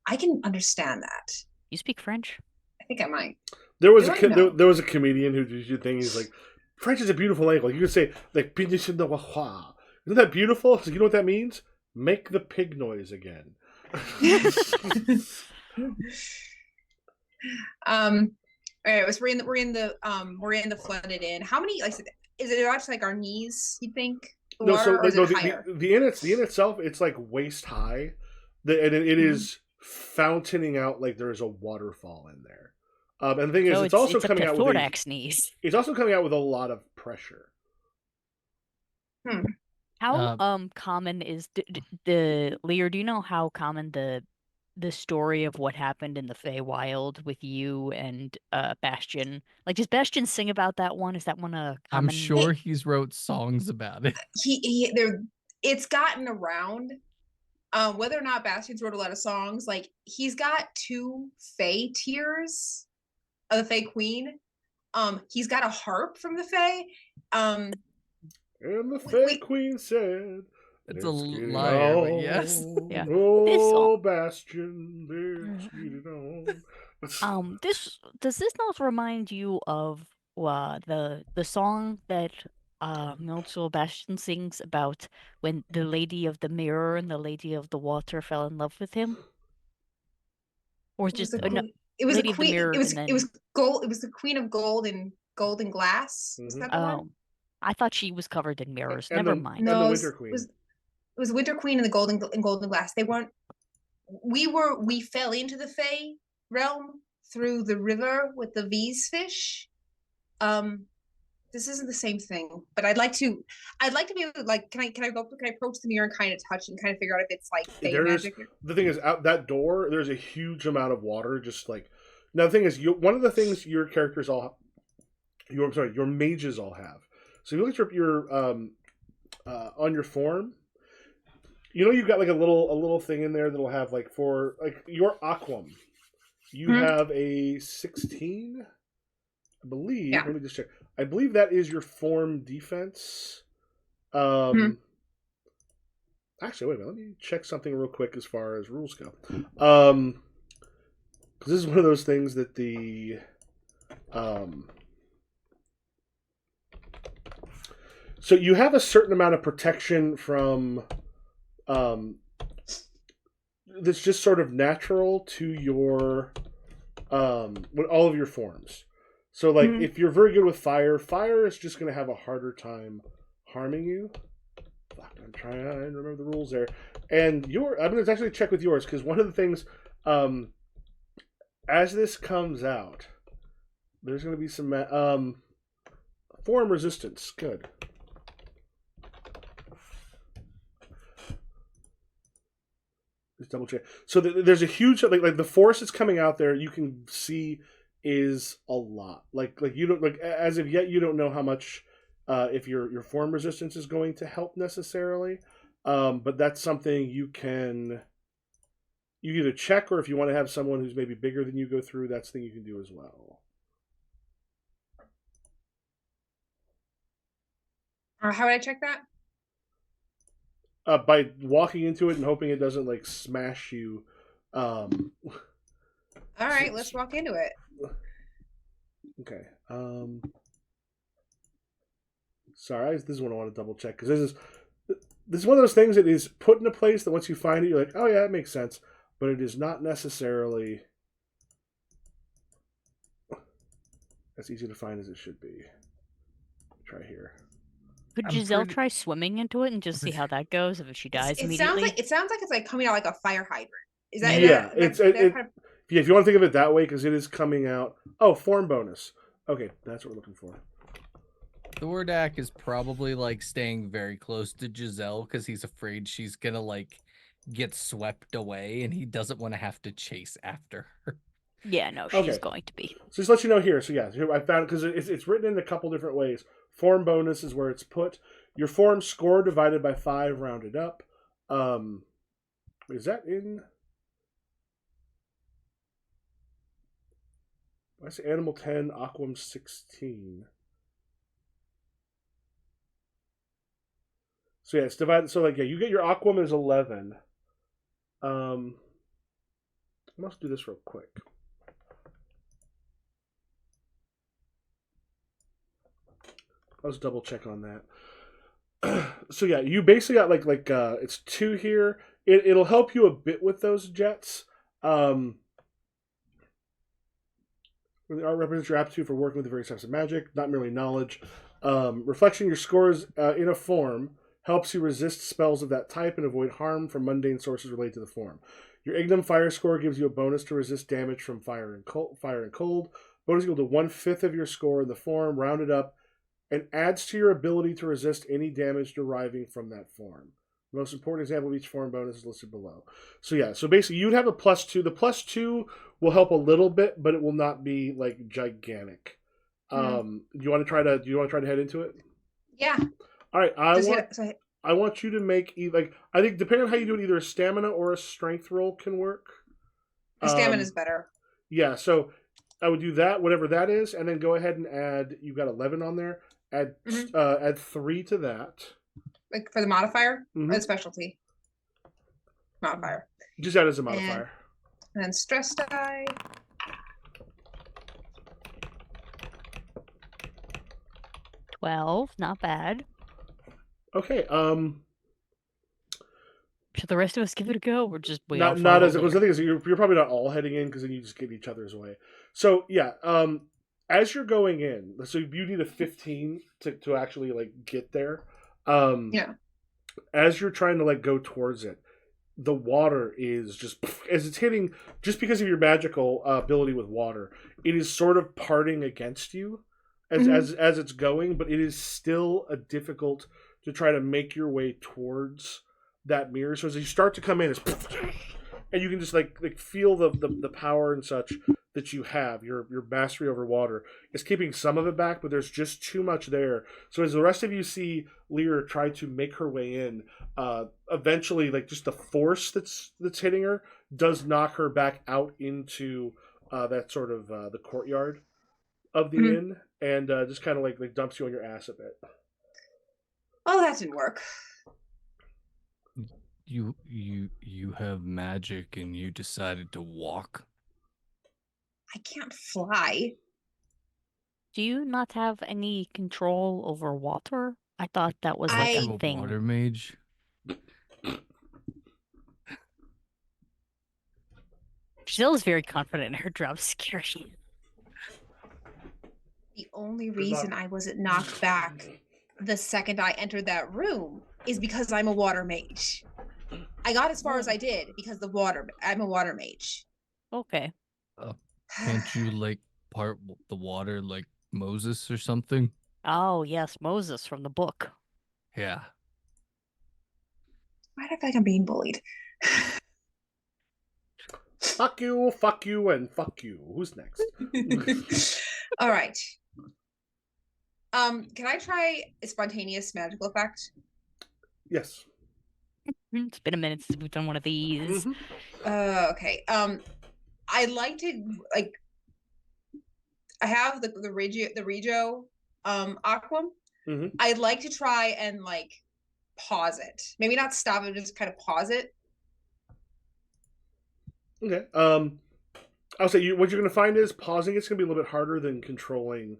I can understand that. You speak French? I think I might. There was a comedian who did your thing. He's like, French is a beautiful language. You could say like "Isn't that beautiful?" So you know what that means? Make the pig noise again. All right, so we're in the flooded inn. How many, like, is it actually like our knees, you think? No, so or is it higher? The inn itself, it's like waist high. And it is fountaining out like there's a waterfall in there. And the thing is, it's also coming out with knees. It's also coming out with a lot of pressure. How common is the Lear? Do you know how common the story of what happened in the Feywild with you and Bastion? Like, does Bastion sing about that one? Is that one a common... I'm sure he's wrote songs about it. It's gotten around. Whether or not Bastion's wrote a lot of songs, like he's got 2 Fey tiers of the Fey Queen. He's got a harp from the Fey. And the Fey Queen said, "It's a liar, but yes." Yeah. Oh, Bastion, let's get it on. Does this not remind you of the song that Milton Bastion sings about when the Lady of the Mirror and the Lady of the Water fell in love with him? Or just it was Lady a queen. Of the Mirror, it was gold. It was the Queen of Gold and Golden Glass. Is that the one? I thought she was covered in mirrors. And Never mind. No, the Winter Queen. It was Winter Queen and the Golden Glass. They weren't. We fell into the Fey realm through the river with the V's fish. This isn't the same thing, but I'd like to be able to, like, can I approach the mirror and kind of touch and kind of figure out if it's like Fey magic? The thing is, out that door, there's a huge amount of water. Just like now, the thing is, one of the things your characters all, your mages all have. So if you look at your on your form, you know you've got like a little thing in there that'll have like for like your Aquam, you have a 16, I believe. Yeah. Let me just check. I believe that is your form defense. Actually, wait a minute. Let me check something real quick as far as rules go. Because this is one of those things that the so you have a certain amount of protection from that's just sort of natural to your with all of your forms. So, like, if you're very good with fire is just going to have a harder time harming you. Fuck, I'm trying to remember the rules there. And I'm going to actually check with yours, because one of the things, as this comes out, there's going to be some form resistance. Good. Just double check. So there's a huge, like the force that's coming out there, you can see is a lot. Like you don't, like, as of yet you don't know how much if your form resistance is going to help necessarily, but that's something you either check, or if you want to have someone who's maybe bigger than you go through, that's the thing you can do as well. How would I check that? By walking into it and hoping it doesn't like smash you. All right, let's walk into it. Okay. Sorry, this is what I want to double check, because this is one of those things that is put in a place that once you find it, you're like, oh yeah, that makes sense, but it is not necessarily as easy to find as it should be. Try here. Could Giselle try swimming into it and just see how that goes if she dies immediately? It sounds like it's like coming out like a fire hydrant. Is that? Yeah, yeah. If you want to think of it that way, because it is coming out. Oh, form bonus. Okay, that's what we're looking for. Thordak is probably like staying very close to Giselle because he's afraid she's gonna like get swept away, and he doesn't want to have to chase after her. Yeah, no, she's Okay. going to be. So just let you know here. So yeah, here I found it because it's written in a couple different ways. Form bonus is where it's put. Your form score divided by 5 rounded up. Is that in? I say Animal 10, Aquam 16. So yeah, it's divided. So like yeah, you get your Aquam is 11. I must do this real quick. Let's double check on that. So yeah, you basically got like it's 2 here. It'll help you a bit with those jets. The art represents your aptitude for working with the various types of magic, not merely knowledge. Reflection your scores in a form helps you resist spells of that type and avoid harm from mundane sources related to the form. Your Ignum Fire score gives you a bonus to resist damage from fire and cold. Bonus equal to 1/5 of your score in the form, rounded up, and adds to your ability to resist any damage deriving from that form. The most important example of each form bonus is listed below. So yeah, so basically you'd have a +2. The +2 will help a little bit, but it will not be like gigantic. Do you want to try to head into it? Yeah. All right. I want you to make like I think depending on how you do it, either a stamina or a strength roll can work. The stamina is better. Yeah, so I would do that, whatever that is, and then go ahead and add. You've got 11 on there. Add 3 to that. Like for the modifier or the specialty modifier. Just add as a modifier. And then stress die. $12, not bad. Okay. Should the rest of us give it a go? We're just not as because the thing is you're probably not all heading in because then you just get each other's way. So yeah. As you're going in, so you need a 15 to actually like get there. Yeah. As you're trying to like go towards it, the water is just as it's hitting. Just because of your magical ability with water, it is sort of parting against you as it's going, but it is still a difficult to try to make your way towards that mirror. So as you start to come in, it's and you can just like feel the power and such that you have. Your mastery over water is keeping some of it back, but there's just too much there. So as the rest of you see Lear try to make her way in, eventually like just the force that's hitting her does knock her back out into that sort of the courtyard of the inn, and just kind of like dumps you on your ass a bit. Oh, that didn't work. You have magic and you decided to walk? I can't fly. Do you not have any control over water? I thought that was like a thing. Water mage? Giselle's very confident in her job. Scary. The only reason I wasn't knocked back the second I entered that room is because I'm a water mage. I got as far as I did because I'm a water mage. Okay. Can't you like part the water like Moses or something? Oh yes, Moses from the book. Yeah. Why do I feel like I'm being bullied? Fuck you, and fuck you. Who's next? All right. Can I try a spontaneous magical effect? Yes. It's been a minute since we've done one of these. Okay. I'd like to like. I have the Regio Aquam. I'd like to try and like pause it. Maybe not stop it, just kind of pause it. Okay. I'll say what you're going to find is pausing it's going to be a little bit harder than controlling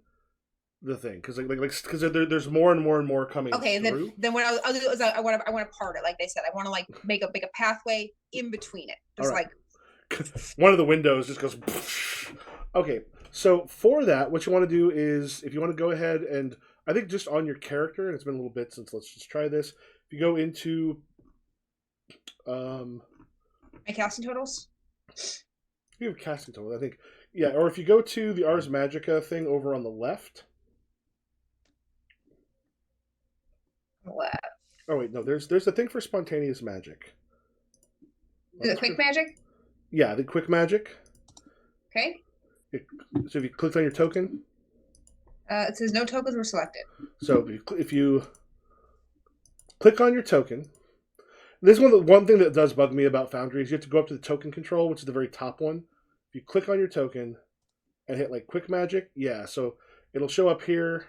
the thing because because there's more and more coming. Okay, through. then what I'll do is I want to part it like they said. I want to like make a pathway in between it. Just right. Like one of the windows just goes. Okay, so for that, what you want to do is if you want to go ahead and I think just on your character, and it's been a little bit since let's just try this. If you go into my casting totals. You have casting total, I think. Yeah, or if you go to the Ars Magica thing over on the left. Oh wait, no. There's a thing for spontaneous magic. Is it quick magic? Yeah, the quick magic. Okay. So if you click on your token. It says no tokens were selected. So if you click on your token, this one thing that does bug me about Foundry is you have to go up to the token control, which is the very top one. If you click on your token and hit like quick magic, yeah, so it'll show up here.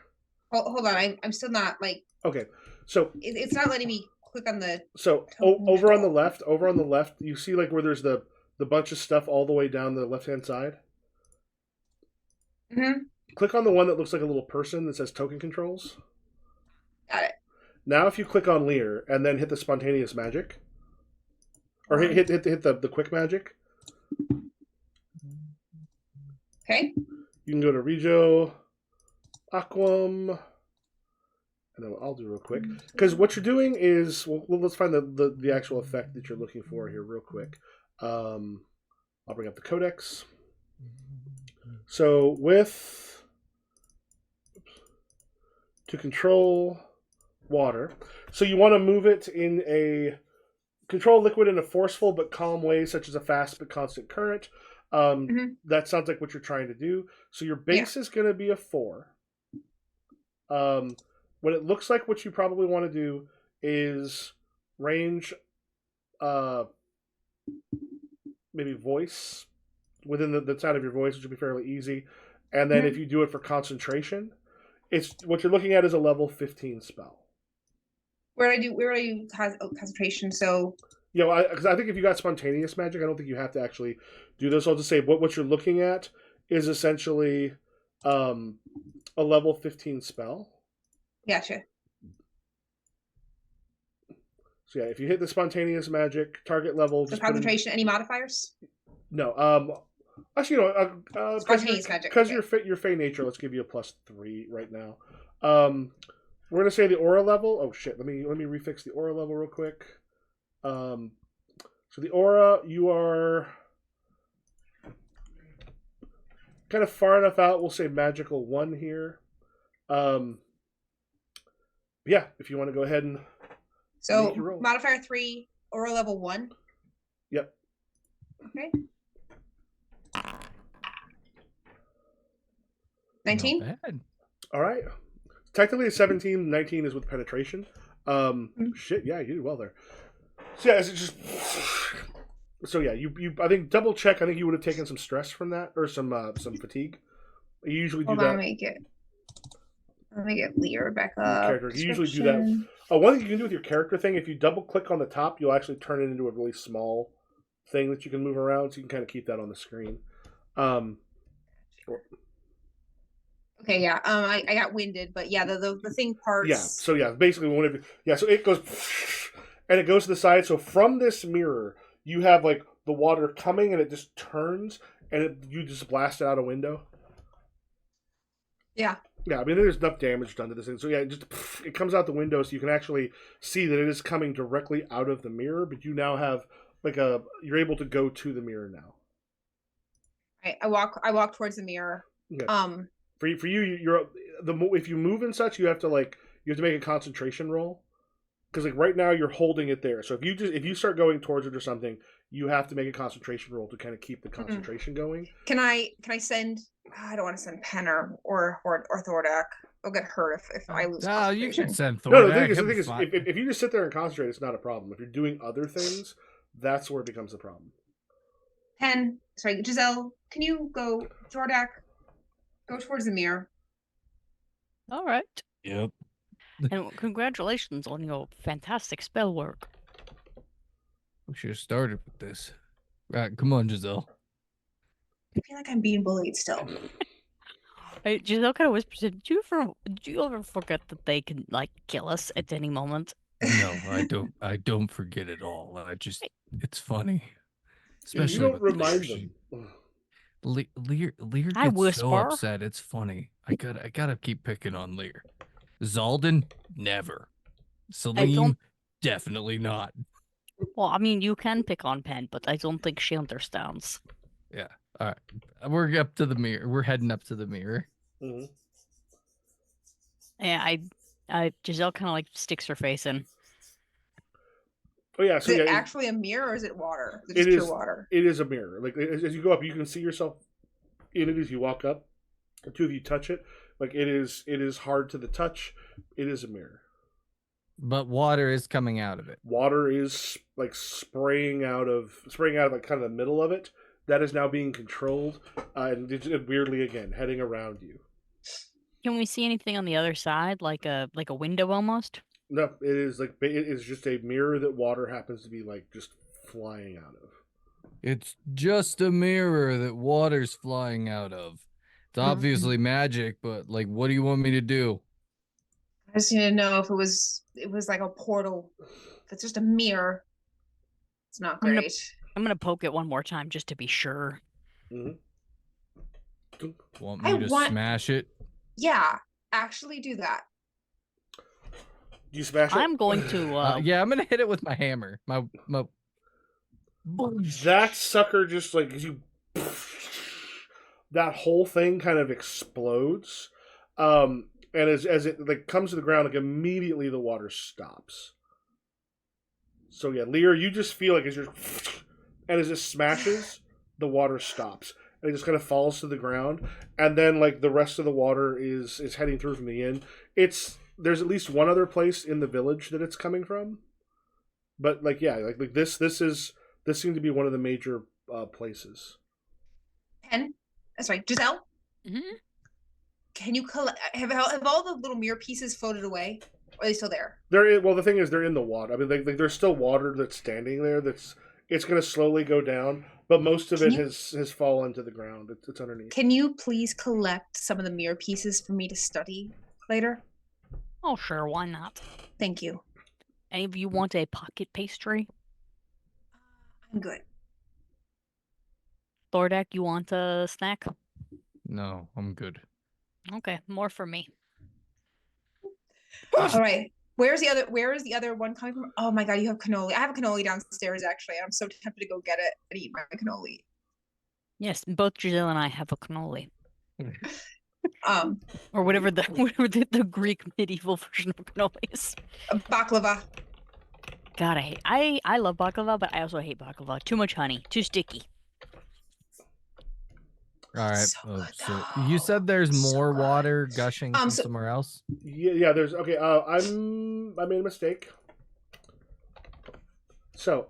Hold on, I'm still not like. Okay, so it's not letting me click on the. So over on the left, you see like where there's the bunch of stuff all the way down the left hand side. Mm-hmm. Click on the one that looks like a little person that says token controls. Got it. Now, if you click on Lear and then hit the spontaneous magic, or hit the quick magic. Okay. You can go to Regio, Aquam, and then I'll do real quick because what you're doing is well, let's find the actual effect that you're looking for here real quick. I'll bring up the codex. So to control water, so you want to move it in a control liquid in a forceful but calm way, such as a fast but constant current. That sounds like what you're trying to do. So your base is going to be a 4. What it looks like what you probably want to do is range maybe voice within the sound of your voice, which will be fairly easy. And then if you do it for concentration, it's what you're looking at is a level 15 spell. Where do I do concentration? So because I think if you got spontaneous magic, I don't think you have to actually do this. I'll just say what you're looking at is essentially a level 15 spell. Gotcha. So yeah, if you hit the spontaneous magic target level, so concentration, any modifiers? No. Actually, spontaneous magic. Because your Fey nature, let's give you a +3 right now. We're gonna say the aura level. Oh shit! Let me refix the aura level real quick. So the aura, you are kind of far enough out. We'll say magical 1 here. Yeah, if you want to go ahead and so modifier 3, aura level 1. Yep. Okay. 19. All right. Technically, a 17. 19 is with penetration. Shit. Yeah, you did well there. So yeah, it's just. So yeah, you. I think double check. I think you would have taken some stress from that or some fatigue. You usually do that. Let me get Lear back up. You usually do that. One thing you can do with your character thing, if you double click on the top, you'll actually turn it into a really small thing that you can move around, so you can kind of keep that on the screen. Okay, yeah. I got winded, but yeah, the thing parts. Yeah. So yeah, basically whenever so it goes and it goes to the side. So from this mirror, you have like the water coming, and it just turns, and you just blast it out a window. Yeah. Yeah, I mean, there's enough damage done to this thing. So yeah, it comes out the window, so you can actually see that it is coming directly out of the mirror. But you now have you're able to go to the mirror now. I walk towards the mirror. Yeah. For you, if you move and such, you have to make a concentration roll, because like right now you're holding it there. So if you start going towards it or something, you have to make a concentration roll to kind of keep the concentration going. Can I send? I don't want to send Pen or Thordak. I'll get hurt if I lose. No, you can send Thordak. No, the thing is, if you just sit there and concentrate, it's not a problem. If you're doing other things, that's where it becomes a problem. Giselle, can you go, Thordak? Go towards the mirror. All right. Yep. And congratulations on your fantastic spell work. We should have started with this. Right, come on, Giselle. I feel like I'm being bullied still. Hey, Giselle kind of whispers, did you ever forget that they can kill us at any moment? No, I don't forget it all. It's funny. Especially you don't remind them. Lear gets so upset. It's funny. I gotta keep picking on Lear. Zalden, never. Celine, definitely not. Well, I mean, you can pick on Pen, but I don't think she understands. Yeah. All right. We're up to the mirror. We're heading up to the mirror. Mm-hmm. Yeah, Giselle kind of sticks her face in. Oh yeah, Is so it yeah, actually a mirror or is it water? Is it it just pure is. water? It is a mirror. Like as you go up, you can see yourself in it as you walk up. The two of you touch it. Like it is. It is hard to the touch. It is a mirror. But water is coming out of it. Water is like spraying out of like kind of the middle of it. That is now being controlled, and it's weirdly again heading around you. Can we see anything on the other side, like a window almost? No, it is like it is just a mirror that water happens to be like just flying out of. It's just a mirror that water's flying out of. It's obviously magic, but like, what do you want me to do? I just need to know if it was like a portal. If it's just a mirror, it's not I'm gonna- great. I'm gonna poke it one more time just to be sure. Mm-hmm. Want me to smash it? Yeah, actually do that. Do you smash it? I'm going to. Yeah, I'm gonna hit it with my hammer. My. That sucker just like you. That whole thing kind of explodes, and as it like comes to the ground, like immediately the water stops. So yeah, Lear, you just feel like as you're, and as it smashes, the water stops, and it just kind of falls to the ground, and then like the rest of the water is heading through from the inn. There's at least one other place in the village that it's coming from, but like yeah, like this seemed to be one of the major places. Pen, sorry, Giselle. Mm-hmm. Can you collect? Have all the little mirror pieces floated away? Or are they still there? Well, the thing is, they're in the water. I mean, like there's still water that's standing there. It's going to slowly go down, but most of it has fallen to the ground. It's underneath. Can you please collect some of the mirror pieces for me to study later? Oh, sure, why not? Thank you. Any of you want a pocket pastry? I'm good. Thordak, you want a snack? No, I'm good. Okay, more for me. All right. Where is the other one coming from? Oh my god, you have cannoli. I have a cannoli downstairs actually. I'm so tempted to go get it and eat my cannoli. Yes, both Giselle and I have a cannoli. Or Whatever whatever the Greek medieval version of cannoli is. baklava. God, I love baklava, but I also hate baklava. Too much honey, too sticky. All right. So So you said there's more good. water gushing from So- somewhere else? Yeah. There's okay. I made a mistake. So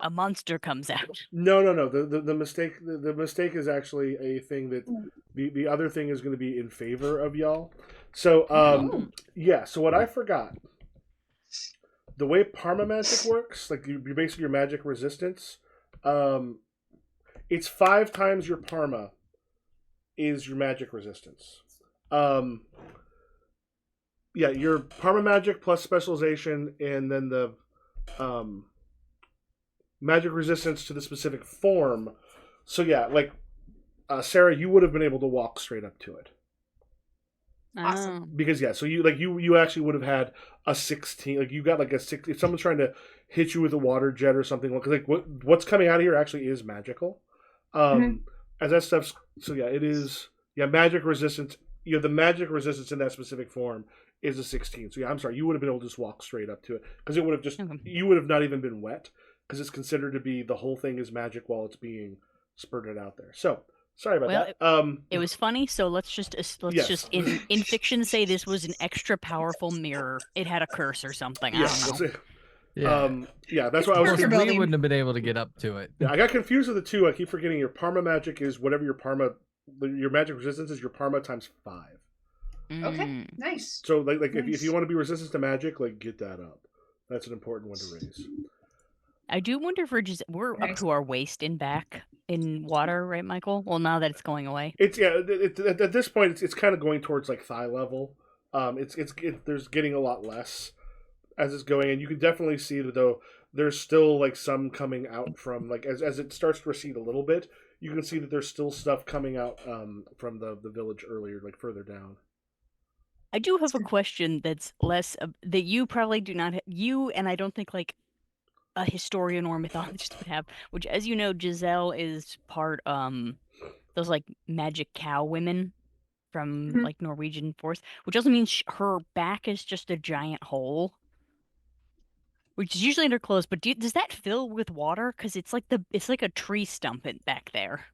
A monster comes out. no. The mistake is actually a thing that the other thing is going to be in favor of y'all. So yeah. So what I forgot. The way Parma magic works, like you basically your magic resistance, it's 5 times your Parma is your magic resistance. Yeah, your Parma magic plus specialization, and then the magic resistance to the specific form. So yeah, like Sarah, you would have been able to walk straight up to it. Awesome. Because yeah, so you actually would have had a 16. Like you got like a 6. If someone's trying to hit you with a water jet or something, like what's coming out of here actually is magical. As that stuff's so yeah, it is magic resistance. You know, the magic resistance in that specific form is a 16. So yeah, I'm sorry, you would have been able to just walk straight up to it because it would have just you would have not even been wet because it's considered to be the whole thing is magic while it's being spurted out there. So. Sorry about that. It was funny, so let's just in fiction say this was an extra powerful mirror. It had a curse or something. I don't know. Yeah, that's why I was. We wouldn't have been able to get up to it. Yeah, I got confused with the two. I keep forgetting your Parma magic is whatever your magic resistance is. Your Parma times 5. Okay, nice. So like if you want to be resistant to magic, like get that up. That's an important one to raise. I do wonder if we're up to our waist in water, right, Michael? Well, now that it's going away. It's at this point it's kind of going towards like thigh level. There's getting a lot less as it's going, and you can definitely see that though there's still like some coming out from like as it starts to recede a little bit. You can see that there's still stuff coming out from the village earlier, like further down. I do have a question that's less that you probably do not. You and I don't think like a historian or mythologist would have, which, as you know, Giselle is part those like magic cow women from like Norwegian forest, which also means her back is just a giant hole. which is usually under clothes. But does that fill with water? Because it's like a tree stump back there.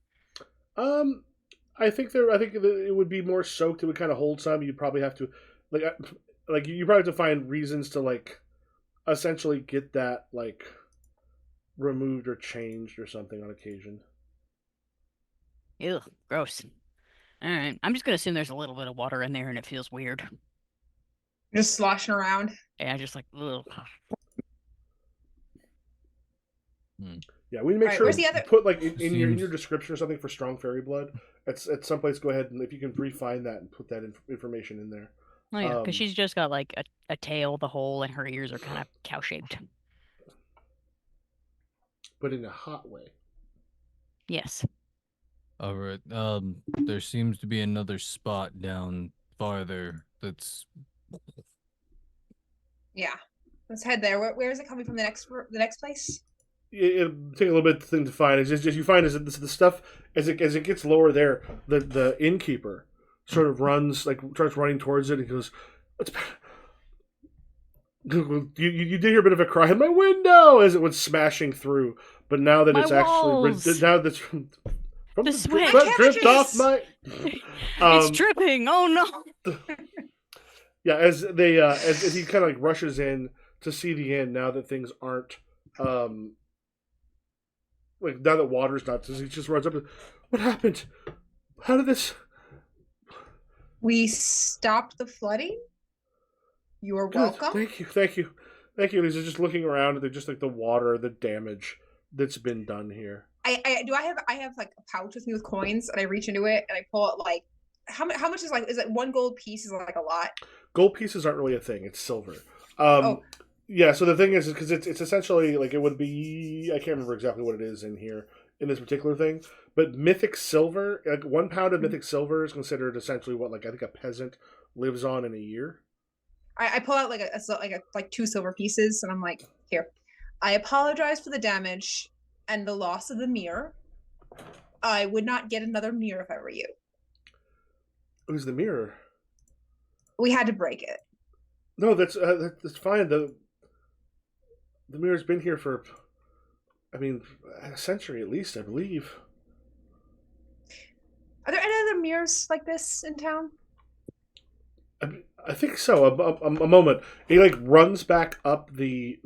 I think it would be more soaked. It would kind of hold some. You'd probably have to, you probably have to find reasons to like, essentially get that like removed or changed or something on occasion. Ew, gross. All right, I'm just gonna assume there's a little bit of water in there, and it feels weird. Just sloshing around. Yeah, just like ugh. Yeah, we need to make Alright, sure where's the other- put like in your description or something for strong fairy blood. At some place, go ahead and if you can refine that and put that information in there. Oh yeah, because she's just got like a tail, the hole, and her ears are kind of cow-shaped. But in a hot way. Yes. All right. There seems to be another spot down farther that's. Yeah, let's head there. Where is it coming from? The next place? It'll take a little bit to find. It's just you find is that the stuff as it gets lower there, the innkeeper sort of starts running towards it and goes, "What's you did hear a bit of a cry in my window as it was smashing through, but now that it's walls. actually now that's from The sweat. dripped off my It's dripping. Oh no. Yeah, as they as he kind of like rushes in to see the end now that things aren't like now that water's not, he just runs up and, what happened? How did this? We stopped the flooding. You are welcome. Thank you. And he's just looking around and they're just like the water, the damage that's been done here. I have like a pouch with me with coins, and I reach into it and I pull out like how much is like, is it one gold piece is like a lot? Gold pieces aren't really a thing. It's silver. Oh. Yeah, so the thing is because it's essentially like it would be, I can't remember exactly what it is in here in this particular thing, but mythic silver, like 1 pound of mythic silver is considered essentially what like I think a peasant lives on in a year. I pull out like 2 silver pieces, and I'm like, here. I apologize for the damage and the loss of the mirror. I would not get another mirror if I were you. Who's the mirror? We had to break it. No, that's fine. The mirror's been here for, I mean, a century at least, I believe. Are there any other mirrors like this in town? I think so. A moment. He like runs back up the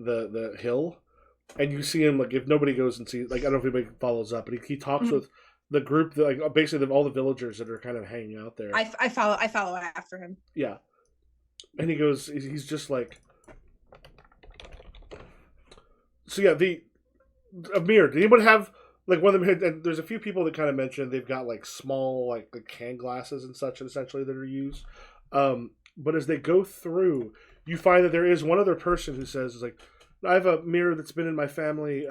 hill, and you see him like if nobody goes and sees, like I don't know if anybody follows up, but he talks with the group that like basically all the villagers that are kind of hanging out there. I follow after him. Yeah, and he goes. He's just like. So yeah, a mirror. Did anyone have like one of them? And there's a few people that kind of mentioned they've got like small like can glasses and such essentially that are used. But as they go through, you find that there is one other person who says, like, I have a mirror that's been in my family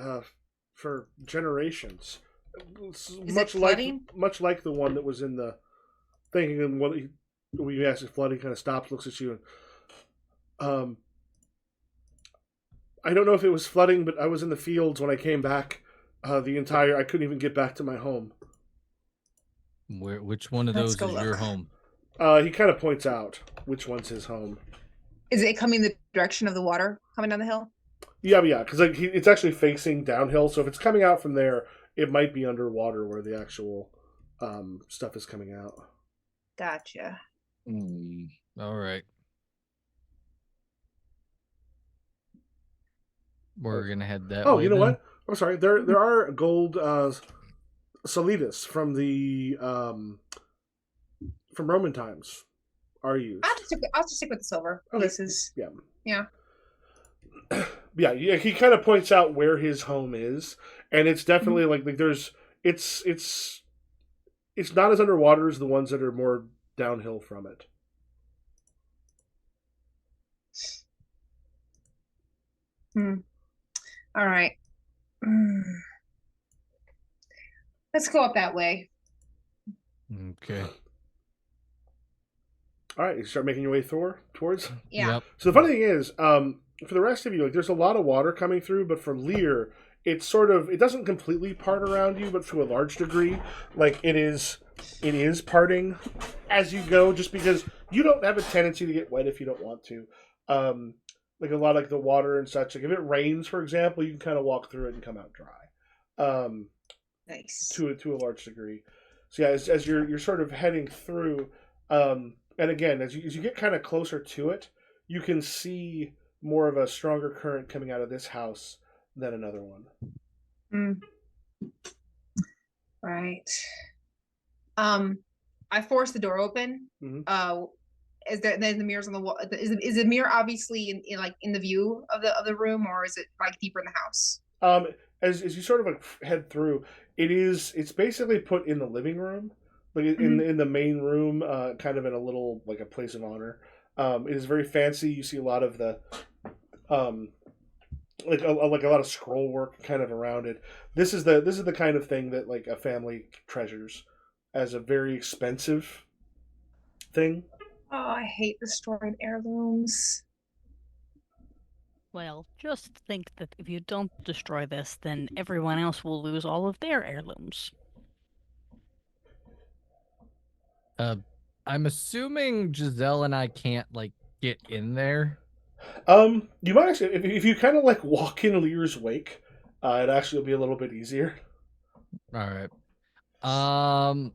for generations. Much like the one that was in the thing. And when you ask if flooding kind of stops, looks at you. And, I don't know if it was flooding, but I was in the fields when I came back. I couldn't even get back to my home. Which one of those is your home? He kind of points out which one's his home. Is it coming the direction of the water coming down the hill? Yeah, because like it's actually facing downhill. So if it's coming out from there, it might be underwater where the actual stuff is coming out. Gotcha. All right. We're gonna head that way. Oh, you know what? I'm sorry. There are gold solitas from the from Roman times are used. I'll just stick with the silver pieces. Yeah. Yeah. He kind of points out where his home is, and it's definitely like there's it's not as underwater as the ones that are more downhill from it. All right. Let's go up that way. Okay. All right, you start making your way towards. Yeah. Yep. So the funny thing is, for the rest of you, like there's a lot of water coming through, but for Lear, it doesn't completely part around you, but to a large degree, like it is parting as you go, just because you don't have a tendency to get wet if you don't want to. like a lot of like the water and such. Like if it rains, for example, you can kind of walk through it and come out dry. Nice. To a large degree. So yeah, as you're sort of heading through, and again, as you get kind of closer to it, you can see more of a stronger current coming out of this house than another one. Right. I forced the door open. Mm-hmm. Is there then the mirrors on the wall? Is the mirror obviously in like in the view of the room, or is it like deeper in the house? As you sort of like head through, it's basically put in the living room, like in the main room, kind of in a little like a place of honor. It is very fancy. You see a lot of the like a lot of scroll work kind of around it. This is the kind of thing that like a family treasures as a very expensive thing. Oh, I hate destroying heirlooms. Well, just think that if you don't destroy this, then everyone else will lose all of their heirlooms. I'm assuming Giselle and I can't like get in there. You might actually, if you kind of like walk in Lear's wake, it actually will be a little bit easier. All right.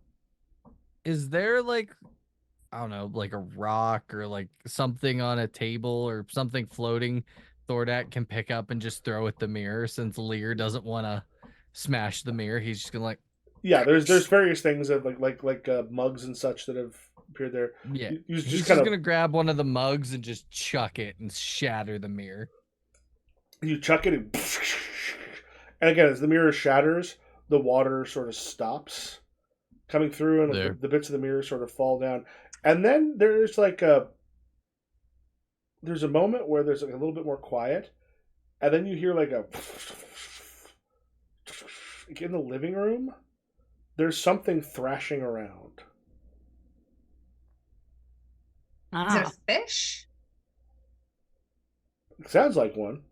Is there like, I don't know, like a rock or like something on a table or something floating Thordak can pick up and just throw at the mirror, since Lear doesn't want to smash the mirror? He's just gonna like, yeah. There's various things of like mugs and such that have appeared there. yeah. He's just gonna grab one of the mugs and just chuck it and shatter the mirror. You chuck it and again, as the mirror shatters, the water sort of stops coming through, and the bits of the mirror sort of fall down. And then there's like there's a moment where there's like a little bit more quiet, and then you hear like in the living room, there's something thrashing around. Is it a fish? It sounds like one.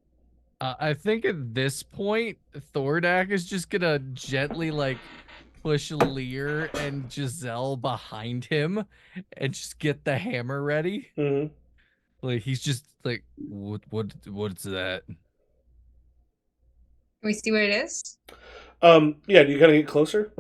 I think at this point, Thordak is just gonna gently like push Lear and Giselle behind him and just get the hammer ready. Mm-hmm. Like he's just like, what's that? Can we see what it is? Yeah, do you kind of get closer?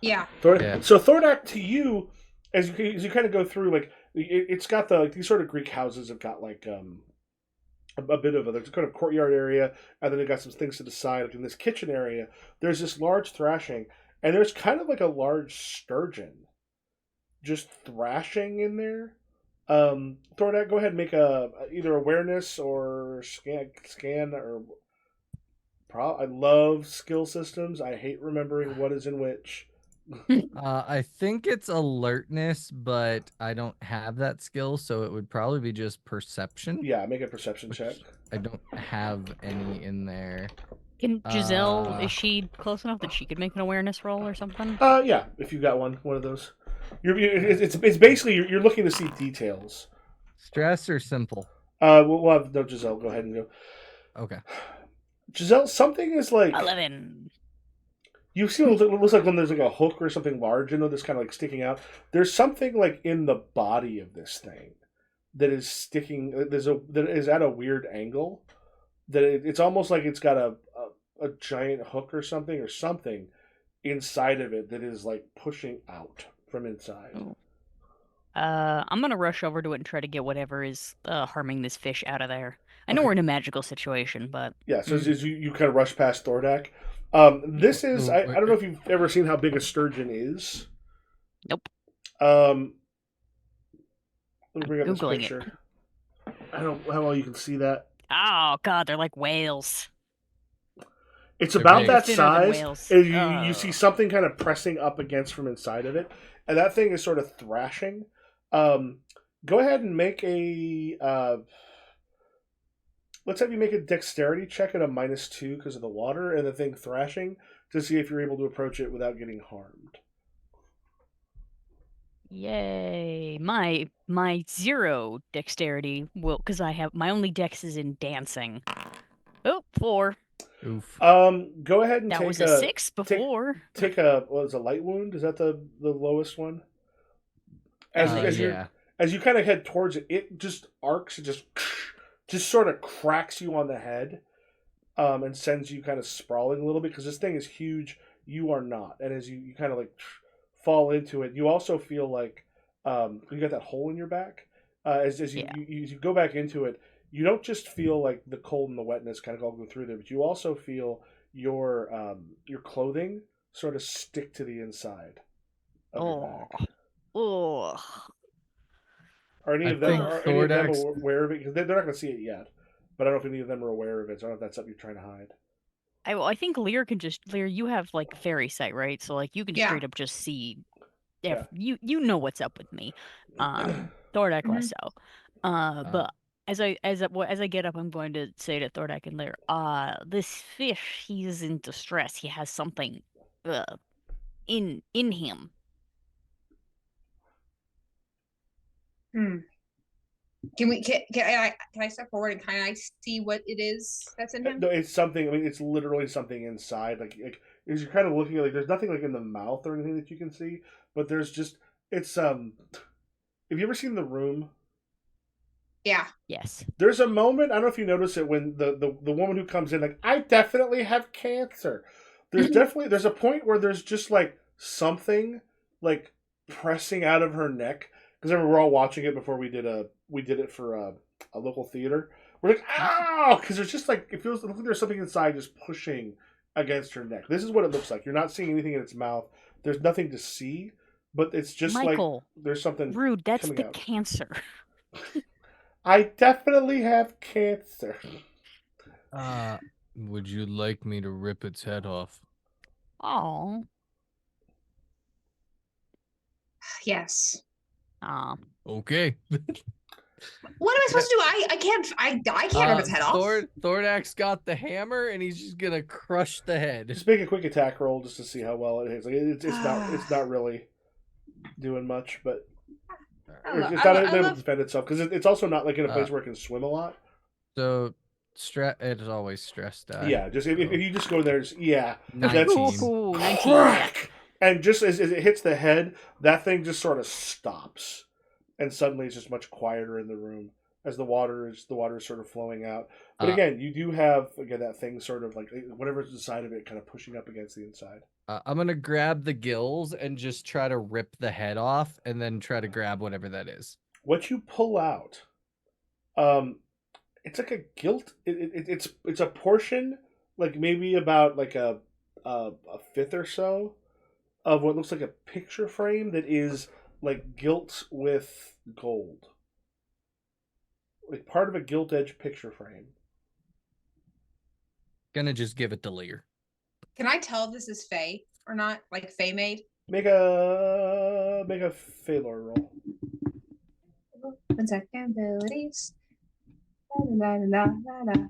Yeah. Yeah. So Thordak, to you, as you kind of go through, like it's got the like these sort of Greek houses have got like a bit of there's a kind of courtyard area, and then they've got some things to the side. Like in this kitchen area, there's this large thrashing, and there's kind of like a large sturgeon just thrashing in there. Thordak, go ahead and make a either awareness or scan or. I love skill systems. I hate remembering what is in which. I think it's alertness, but I don't have that skill, so it would probably be just perception. Yeah, make a perception check. I don't have any in there. Can Giselle, is she close enough that she could make an awareness roll or something? Yeah, if you got one of those. It's basically you're looking to see details. Stress or simple? We'll have no Giselle. Go ahead and go. Okay. Giselle, something is like 11. You've seen what looks like when there's like a hook or something large, that's kind of like sticking out. There's something like in the body of this thing that is sticking. That is at a weird angle. That it's almost like it's got a giant hook or something inside of it that is like pushing out from inside. Oh. I'm gonna rush over to it and try to get whatever is harming this fish out of there. I know we're in a magical situation, but yeah. So as you kind of rush past Thordak, this is I don't know if you've ever seen how big a sturgeon is. Nope. Let me bring up this Googling picture. I don't know how well you can see that. Oh god, they're like whales. It's about that thinner size. than And you see something kind of pressing up against from inside of it, and that thing is sort of thrashing. Go ahead and make a. Let's have you make a dexterity check at a -2 because of the water and the thing thrashing to see if you're able to approach it without getting harmed. Yay! My 0 dexterity will, because I have my only dex is in dancing. Oh, 4. Oof. Go ahead and that take was a 6 before. Take a light wound. Is that the lowest one? As you kind of head towards it, it just arcs. It just just sort of cracks you on the head, and sends you kind of sprawling a little bit because this thing is huge. You are not, and as you kind of like fall into it, you also feel like you got that hole in your back. As Yeah. you go back into it, you don't just feel like the cold and the wetness kind of all go through there, but you also feel your clothing sort of stick to the inside of your back. Oh. Are any I of them think are any of them Thordax- aware of it? Because they're not going to see it yet. But I don't know if any of them are aware of it. So I don't know if that's something you're trying to hide. I think Lear can just Lear. You have like fairy sight, right? So like you can Yeah. straight up just see. Yeah. You know what's up with me. Thordak Mhm. less so. But as I get up, I'm going to say to Thordak and Lear, this fish, he's in distress. He has something, in him. Can I step forward and kind of see what it is that's in him? No, it's something. I mean, it's literally something inside. Like as you're kind of looking at, like, there's nothing like in the mouth or anything that you can see, but there's just it's. Have you ever seen The Room? Yeah. Yes. There's a moment. I don't know if you notice it when the woman who comes in, like, I definitely have cancer. There's a point where there's just like something like pressing out of her neck, because we're all watching it before we did it for a local theater. We're like, ow, because there's just like it looks like there's something inside just pushing against her neck. This is what it looks like. You're not seeing anything in its mouth. There's nothing to see, but it's just Michael, like there's something rude. That's coming the out. cancer. I definitely have cancer. Would you like me to rip its head off? Oh. Yes. Okay. What am I supposed to do? I can't rip its head off. Thordax got the hammer, and he's just gonna crush the head. Just make a quick attack roll just to see how well it hits. Like it's not really doing much, but it's not able to defend itself because it's also not like in a place where it can swim a lot. So it is always stress die. Yeah, just if you just go there, 19. Cool. 19. Crack! And just as it hits the head, that thing just sort of stops, and suddenly it's just much quieter in the room as the water is sort of flowing out. But again, you do have that thing sort of like whatever's inside of it, kind of pushing up against the inside. I'm gonna grab the gills and just try to rip the head off, and then try to grab whatever that is. What you pull out, it's like a gilt. It's a portion, like maybe about like a fifth or so of what looks like a picture frame that is like gilt with gold, like part of a gilt edge picture frame. Gonna just give it to Lear. Can I tell if this is Fae or not? Like Fae made? Make a Phalor roll. 1 second, abilities. La, la, la, la,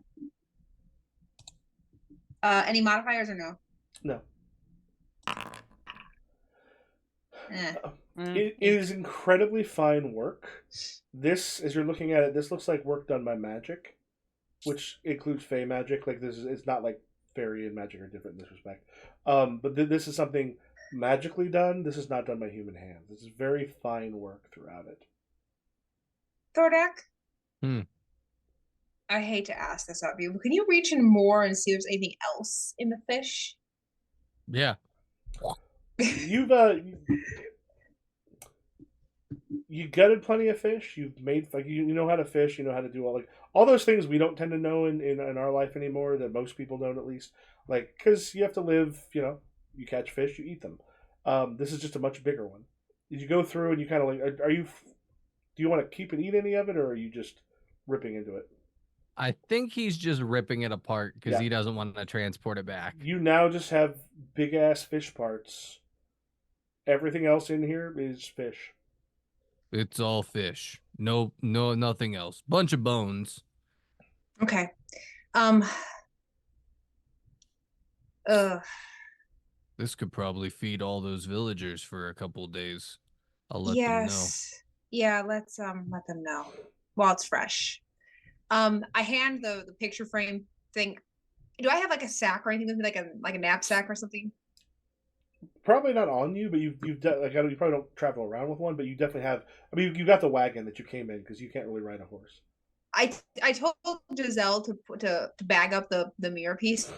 la. Any modifiers or no? No. Eh. It is incredibly fine work. This, as you're looking at it, this looks like work done by magic, which includes Fey magic. Like it's not like fairy and magic are different in this respect. But this is something magically done. This is not done by human hands. This is very fine work throughout it. Thordak? I hate to ask this of you, but can you reach in more and see if there's anything else in the fish? Yeah. You've you gutted plenty of fish. You've made you know how to fish. You know how to do all those things we don't tend to know in our life anymore, that most people don't, at least. Like, because you have to live. You catch fish, you eat them. This is just a much bigger one. Did you go through and you kind of like? Do you want to keep and eat any of it, or are you just ripping into it? I think he's just ripping it apart because he doesn't want to transport it back. You now just have big ass fish parts. Everything else in here is fish. It's all fish. No, nothing else. Bunch of bones. Okay. This could probably feed all those villagers for a couple of days. I'll let them know. Yeah, let's let them know while it's fresh. I hand the picture frame thing. Do I have like a sack or anything with me, like a knapsack or something? Probably not on you, but you probably don't travel around with one, but you definitely have. I mean, you got the wagon that you came in because you can't really ride a horse. I told Giselle to bag up the mirror pieces.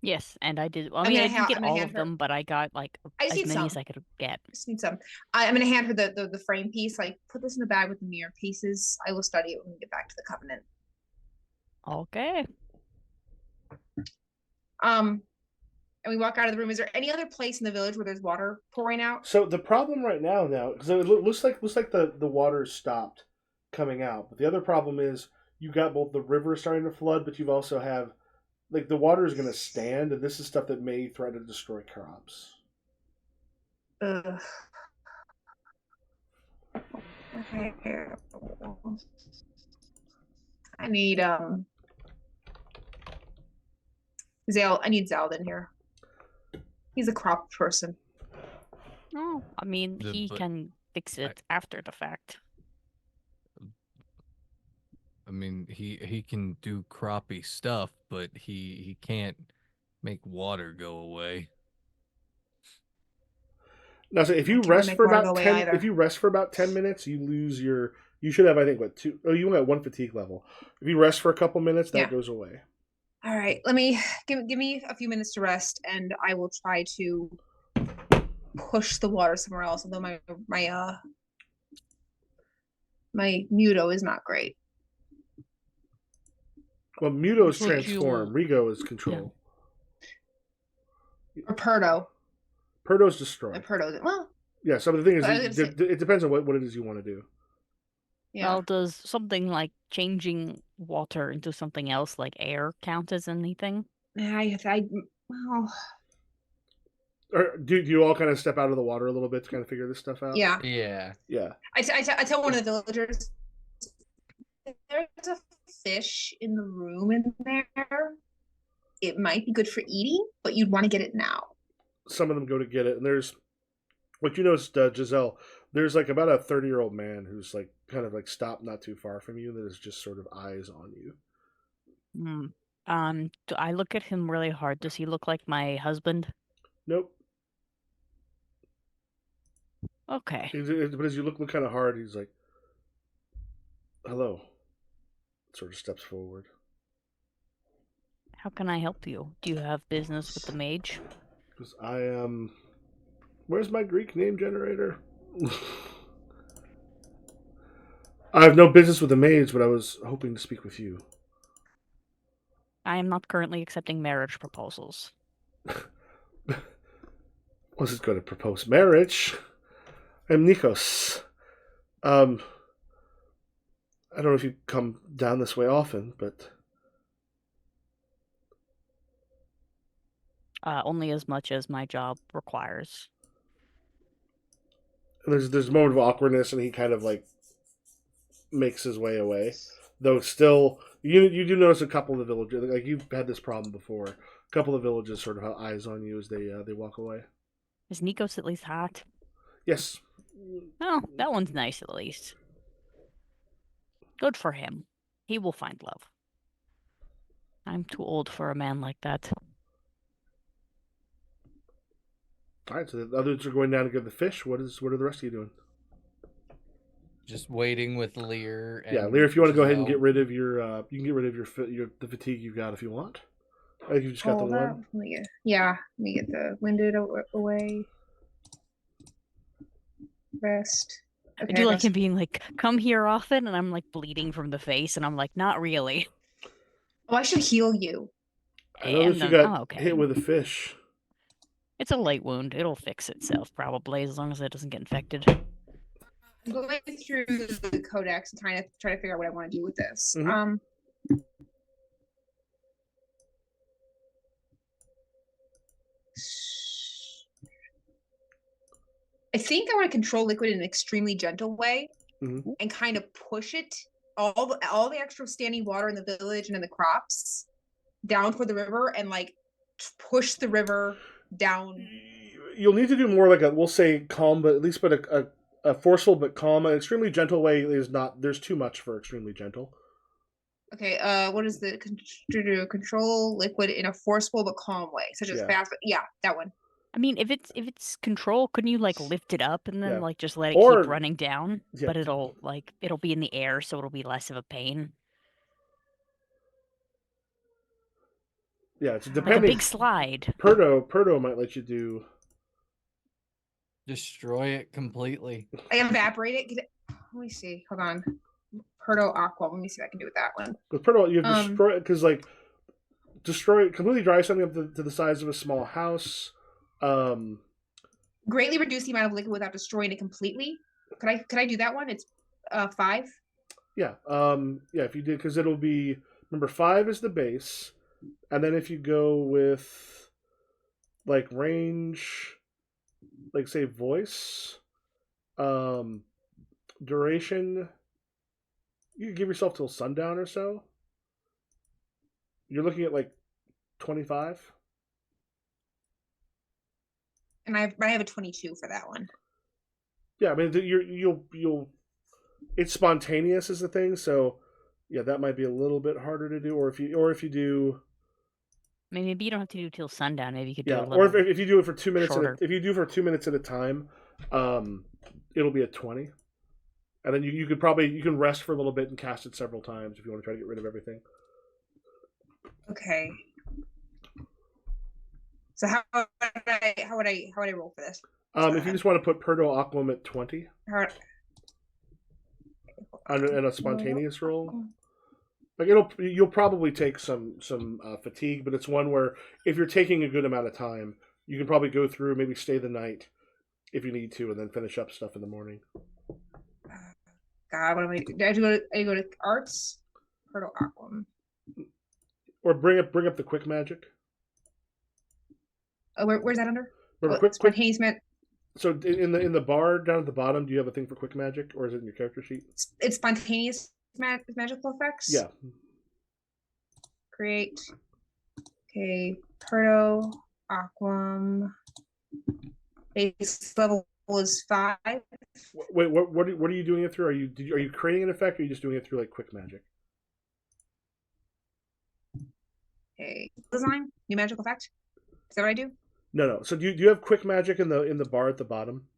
Yes, and I did. Well, I I'm mean, I gonna didn't get I'm gonna all hand of her. them, but I got like I just as need many as some. I could get. Just need some. I'm gonna hand her the frame piece. Like, put this in the bag with the mirror pieces. I will study it when we get back to the Covenant. Okay. And we walk out of the room. Is there any other place in the village where there's water pouring out? So the problem right now, because it looks like the water stopped coming out, but the other problem is you got both the river starting to flood, but you've also have like the water is going to stand, and this is stuff that may threaten to destroy crops. Ugh. Okay. I need Zal. I need Zaldin here. He's a crop person. Oh, I mean, he But can fix it after the fact. I mean, he can do croppy stuff, but he can't make water go away. Now, so if you rest for about 10 minutes, you lose your. You should have, I think, what 2? Oh, you only have 1 fatigue level. If you rest for a couple minutes, that goes away. All right, let me give me a few minutes to rest, and I will try to push the water somewhere else. Although my Muto is not great. Well, Muto is transform. Rigo is control. Or Perdo. Perdo's destroy. Well. Yeah. So the thing is, it depends on what it is you want to do. Yeah. Well, does something like changing water into something else, like air, count as anything? Well. Or do you all kind of step out of the water a little bit to kind of figure this stuff out? Yeah. Yeah. I tell one of the villagers, there's a fish in the room in there. It might be good for eating, but you'd want to get it now. Some of them go to get it, and there's what you noticed, Giselle. There's like about a 30-year-old man who's like kind of like stopped not too far from you. That is just sort of eyes on you. Do I look at him really hard? Does he look like my husband? Nope. Okay. But as you look kind of hard, he's like, "Hello." Sort of steps forward. How can I help you? Do you have business with the mage? Because I am. Where's my Greek name generator? I have no business with the mage, but I was hoping to speak with you. I am not currently accepting marriage proposals. Was it going to propose marriage? I'm Nikos. I don't know if you come down this way often, but only as much as my job requires. And there's a moment of awkwardness, and he kind of like makes his way away. Though still, you do notice a couple of the villages, like you've had this problem before. A couple of villages sort of have eyes on you as they walk away. Is Nikos at least hot? Yes. Oh, that one's nice at least. Good for him. He will find love. I'm too old for a man like that. All right, so the others are going down to get the fish. What are the rest of you doing? Just waiting with Lear. And Lear, if you want to go ahead and get rid of your, you can get rid of the fatigue you've got if you want. I think you just got the one. Let me get the winded away. Rest. Okay, I do like him being like, "Come here often," and I'm like bleeding from the face, and I'm like, "Not really." Oh, I should heal you. I noticed you got hit with a fish. It's a light wound. It'll fix itself probably, as long as it doesn't get infected. I'm going through the codex and trying to figure out what I want to do with this. Mm-hmm. I think I want to control liquid in an extremely gentle way, mm-hmm. and kind of push it all the extra standing water in the village and in the crops down toward the river, and like push the river down. You'll need to do more like we'll say calm, but at least a forceful but calm. An extremely gentle way is not. There's too much for extremely gentle. Okay. What is the control liquid in a forceful but calm way, such as fast? Yeah, that one. I mean, if it's control, couldn't you like lift it up and then Yeah. like just let it Or- keep running down? Yeah. But it'll be in the air, so it'll be less of a pain. Yeah, it's Like a depending. big slide. Perdo might let you do. Destroy it completely. I evaporate it. Let me see. Hold on. Perdo Aqua. Let me see if I can do with that one. With Perdo, you have destroy it because like destroy it, completely dry something up to the size of a small house. Greatly reduce the amount of liquid without destroying it completely. Could I do that one? It's 5. Yeah. Yeah. If you did, because it'll be, remember, 5 is the base, and then if you go with like range, like say voice, duration, you can give yourself till sundown or so. You're looking at like 25. And I have a 22 for that one. Yeah, I mean you'll it's spontaneous is the thing, so yeah, that might be a little bit harder to do. Or if you do, I mean, maybe you don't have to do till sundown. Maybe you could yeah, do a little. or if you do it for 2 minutes, if you do for 2 minutes at a time, it'll be at 20, and then you can rest for a little bit and cast it several times if you want to try to get rid of everything. Okay. So how would I roll for this? If you just want to put Perdo Aquam at 20, and a spontaneous roll, like you'll probably take some fatigue, but it's one where if you're taking a good amount of time, you can probably go through, maybe stay the night if you need to, and then finish up stuff in the morning. God, what am I? Do I go to arts? Perdo Aquam. Or bring up the quick magic. Oh, where's that under? Remember, spontaneous magic. So in the bar down at the bottom, do you have a thing for quick magic, or is it in your character sheet? It's spontaneous magical effects. Yeah. Create. Okay, Perdo Aquam. Base level is 5. Wait, what are you doing it through? Are you creating an effect, or are you just doing it through like quick magic? Okay, design new magical effect. Is that what I do? No. So do you have quick magic in the bar at the bottom?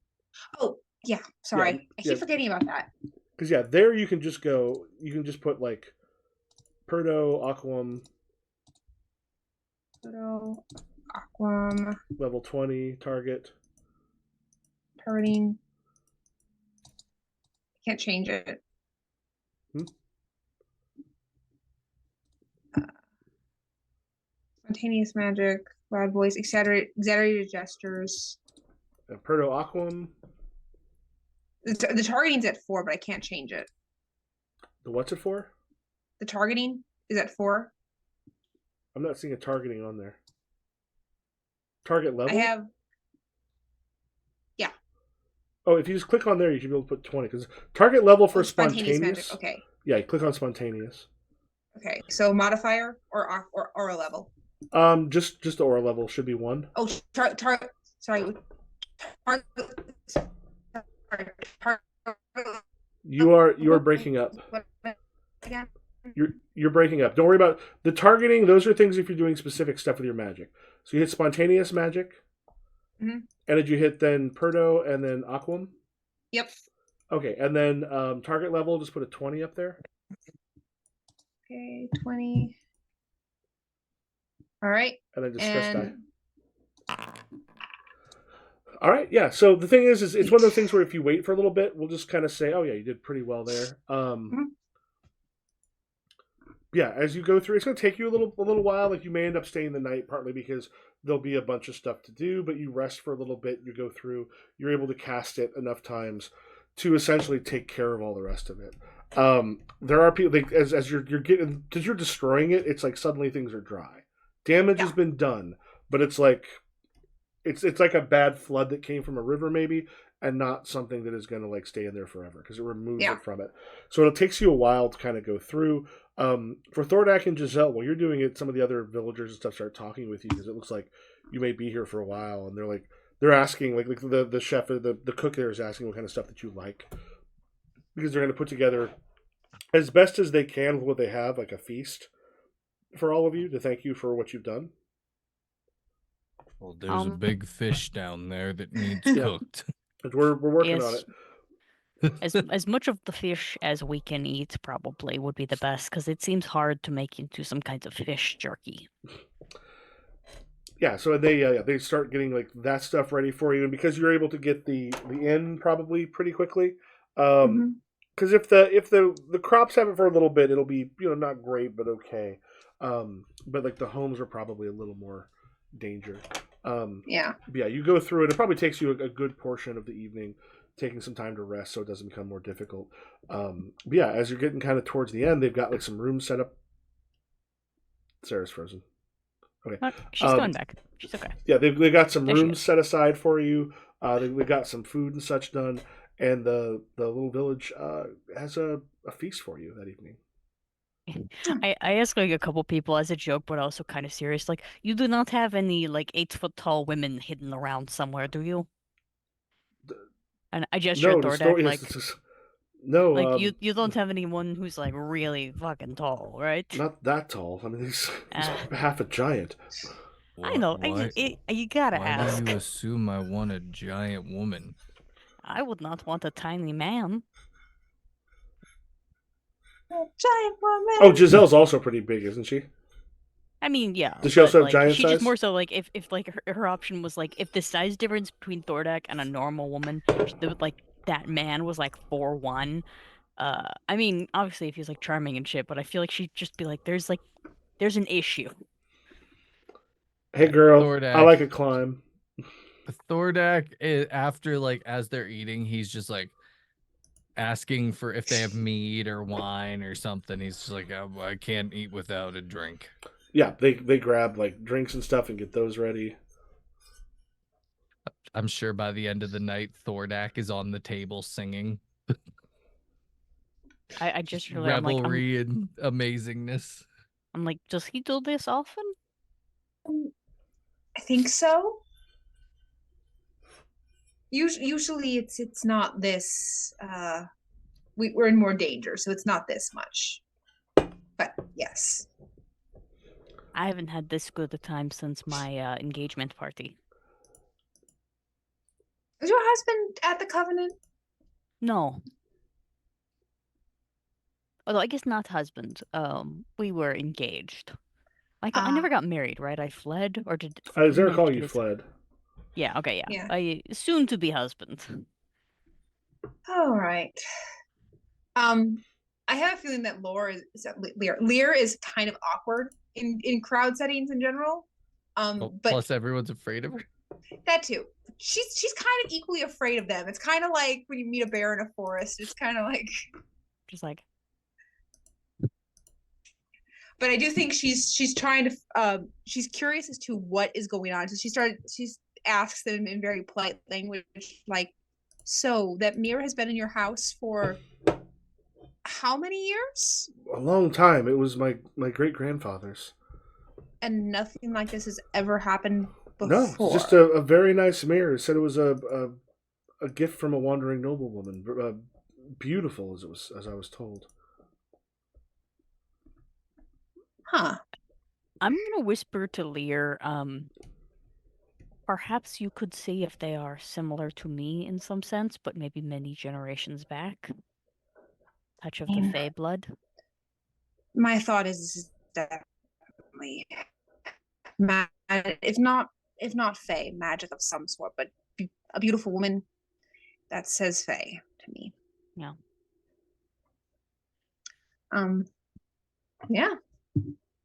Oh yeah, sorry. Yeah, I keep forgetting about that. Because yeah, there you can just go. You can just put like Perdo Aquam. Perdo Aquam. Level 20 target. Targeting. Can't change it. Spontaneous magic, loud voice, exaggerated gestures. And Perdo Aquam. The targeting's at 4, but I can't change it. The what's it for? The targeting is at 4. I'm not seeing a targeting on there. Target level? I have. Yeah. Oh, if you just click on there, you should be able to put 20. Because target level for spontaneous magic. Okay. Yeah, you click on spontaneous. Okay, so modifier or aura level. Just the aura level should be 1. Oh, sorry. You are breaking up. Again? You're breaking up. Don't worry about the targeting. Those are things if you're doing specific stuff with your magic. So you hit spontaneous magic. Mm-hmm. And did you hit then Perdo and then Aquam? Yep. Okay, and then target level, just put a 20 up there. Okay, 20. All right. And then just stress die. All right, yeah. So the thing is it's one of those things where if you wait for a little bit, we'll just kind of say, oh yeah, you did pretty well there. Yeah, as you go through, it's going to take you a little while. Like you may end up staying the night, partly because there'll be a bunch of stuff to do, but you rest for a little bit. You go through. You're able to cast it enough times to essentially take care of all the rest of it. There are people like, as you're getting, because you're destroying it. It's like suddenly things are dry. Damage has been done, but it's like it's like a bad flood that came from a river, maybe, and not something that is going to like stay in there forever because it removes it from it. So it takes you a while to kind of go through. For Thordak and Giselle, while you're doing it, some of the other villagers and stuff start talking with you because it looks like you may be here for a while, and they're asking like the chef or the cook there is asking what kind of stuff that you like, because they're going to put together as best as they can with what they have, like a feast for all of you to thank you for what you've done. Well, there's a big fish down there that needs Yeah. cooked. But we're working on Yes. it. As much of the fish as we can eat probably would be the best, because it seems hard to make into some kinds of fish jerky. Yeah, so they start getting like that stuff ready for you, and because you're able to get the inn probably pretty quickly, because if the crops have it for a little bit, it'll be not great but okay, but like the homes are probably a little more danger. Yeah. But yeah, you go through it. It probably takes you a good portion of the evening, taking some time to rest so it doesn't become more difficult. But yeah, as you're getting kind of towards the end, they've got like some rooms set up. Sarah's frozen. Okay. She's going back. She's okay. Yeah, they got some There she rooms is. set aside for you. They got some food and such done, and the little village has a feast for you that evening. I asked like a couple people as a joke, but also kind of serious. Like, you do not have any like 8-foot tall women hidden around somewhere, do you? And I gesture No, at the Thordak, story like, is no, like you don't have anyone who's like really fucking tall, right? not that tall. I mean, he's Uh, half a giant. I know. You gotta Why ask. do you assume I want a giant woman? I would not want a tiny man. Giant woman. Oh, Giselle's also pretty big, isn't she? I mean, yeah. Does she also have like, giant she just size? more so like if like her option was like if the size difference between Thordak and a normal woman, like that man was like 4'1". I mean, obviously if he's like charming and shit, but I feel like she'd just be like, there's an issue. Hey, girl, Thordak. I like a climb. Thordak, after like as they're eating, he's just like asking for if they have mead or wine or something. He's just like, I can't eat without a drink. Yeah, they grab like drinks and stuff and get those ready. I'm sure by the end of the night, Thordak is on the table singing. I just really revelry and amazingness. I'm like, does he do this often? I think so. Usually it's not this. We're in more danger, so it's not this much. But yes. I haven't had this good a time since my engagement party. Is your husband at the Covenant? No. Although I guess not husband. We were engaged. I never got married, right? I fled, or did As I who recall, managed to you get us- fled. Yeah. Okay. Yeah. Yeah. I soon to be husband. All right. I have a feeling that Lear is kind of awkward in crowd settings in general. But Plus everyone's afraid of her. that too. She's kind of equally afraid of them. It's kind of like when you meet a bear in a forest. It's kind of like Just like, but I do think she's trying to she's curious as to what is going on. So she asks them in very polite language, like, so that mirror has been in your house for how many years? A long time. It was my great grandfather's. And nothing like this has ever happened before. No, it's just a very nice mirror. It said it was a gift from a wandering noblewoman. Beautiful as I was told. Huh. I'm gonna whisper to Lear. Perhaps you could see if they are similar to me in some sense, but maybe many generations back. Touch of the Fey blood. My thought is definitely if not Fey, magic of some sort, but a beautiful woman that says Fey to me. Yeah. Yeah.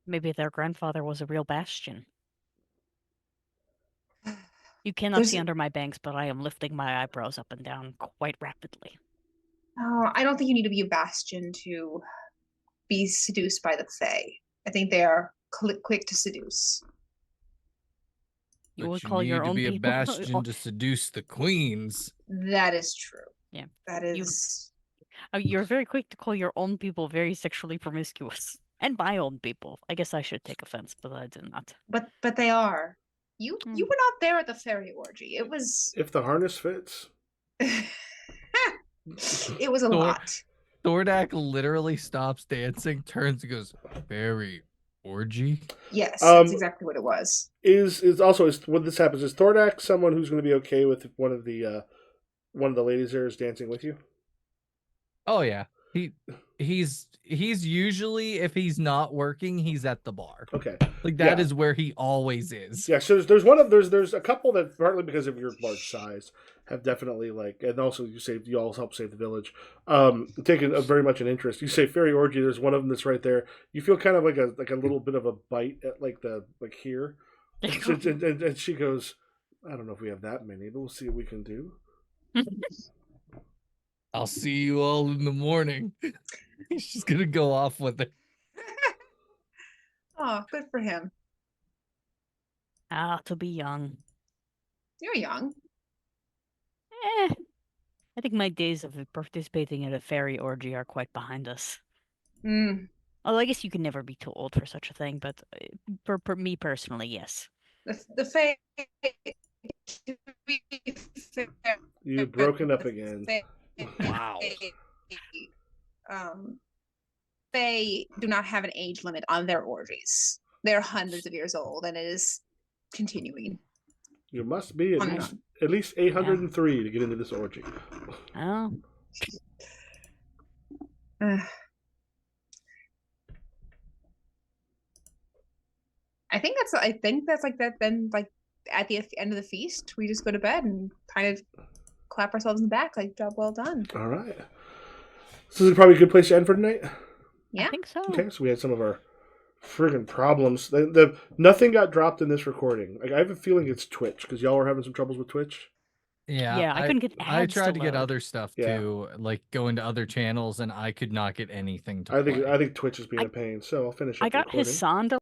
Maybe their grandfather was a real bastion. You cannot see under my bangs, but I am lifting my eyebrows up and down quite rapidly. Oh, I don't think you need to be a bastion to be seduced by the Fae. I think they are quick to seduce. You would call your own people. You need to be a people. bastion to seduce the queens. That is true. Yeah. That is. You're very quick to call your own people very sexually promiscuous. And my own people. I guess I should take offense, but I did not. But they are. You were not there at the fairy orgy. It was. If the harness fits. It was a lot. Thordak literally stops dancing, turns and goes, "Fairy orgy? Yes, that's exactly what it was. Is when this happens, is Thordak someone who's going to be okay with one of the ladies there is dancing with you? Oh yeah, he's usually, if he's not working, he's at the bar. Okay, like that is where he always is. Yeah, so there's a couple that partly because of your large size have definitely and also you all help save the village. Taken very much an interest. You say fairy orgy. There's one of them that's right there. You feel kind of like a little bit of a bite at here, and she goes, I don't know if we have that many, but we'll see what we can do. I'll see you all in the morning. He's just gonna go off with it. Oh, good for him. Ah, to be young. You're young. I think my days of participating in a fairy orgy are quite behind us. Mm. Although I guess you can never be too old for such a thing, but for me personally, yes. The fae. You've broken up again. Wow. Fae do not have an age limit on their orgies. They're hundreds of years old, and it is continuing. You must be at least 803 to get into this orgy. Oh. I think that's like that. Then, like at the end of the feast, we just go to bed and kind of clap ourselves in the back, like job well done. All right. So this is probably a good place to end for tonight. Yeah, I think so. Okay, so we had some of our friggin' problems. Nothing got dropped in this recording. I have a feeling it's Twitch because y'all were having some troubles with Twitch. Yeah, I couldn't get ads I tried to load. get other stuff too, like go into other channels, and I could not get anything to I think Twitch is being a pain. So I'll finish up I got recording. Hassan to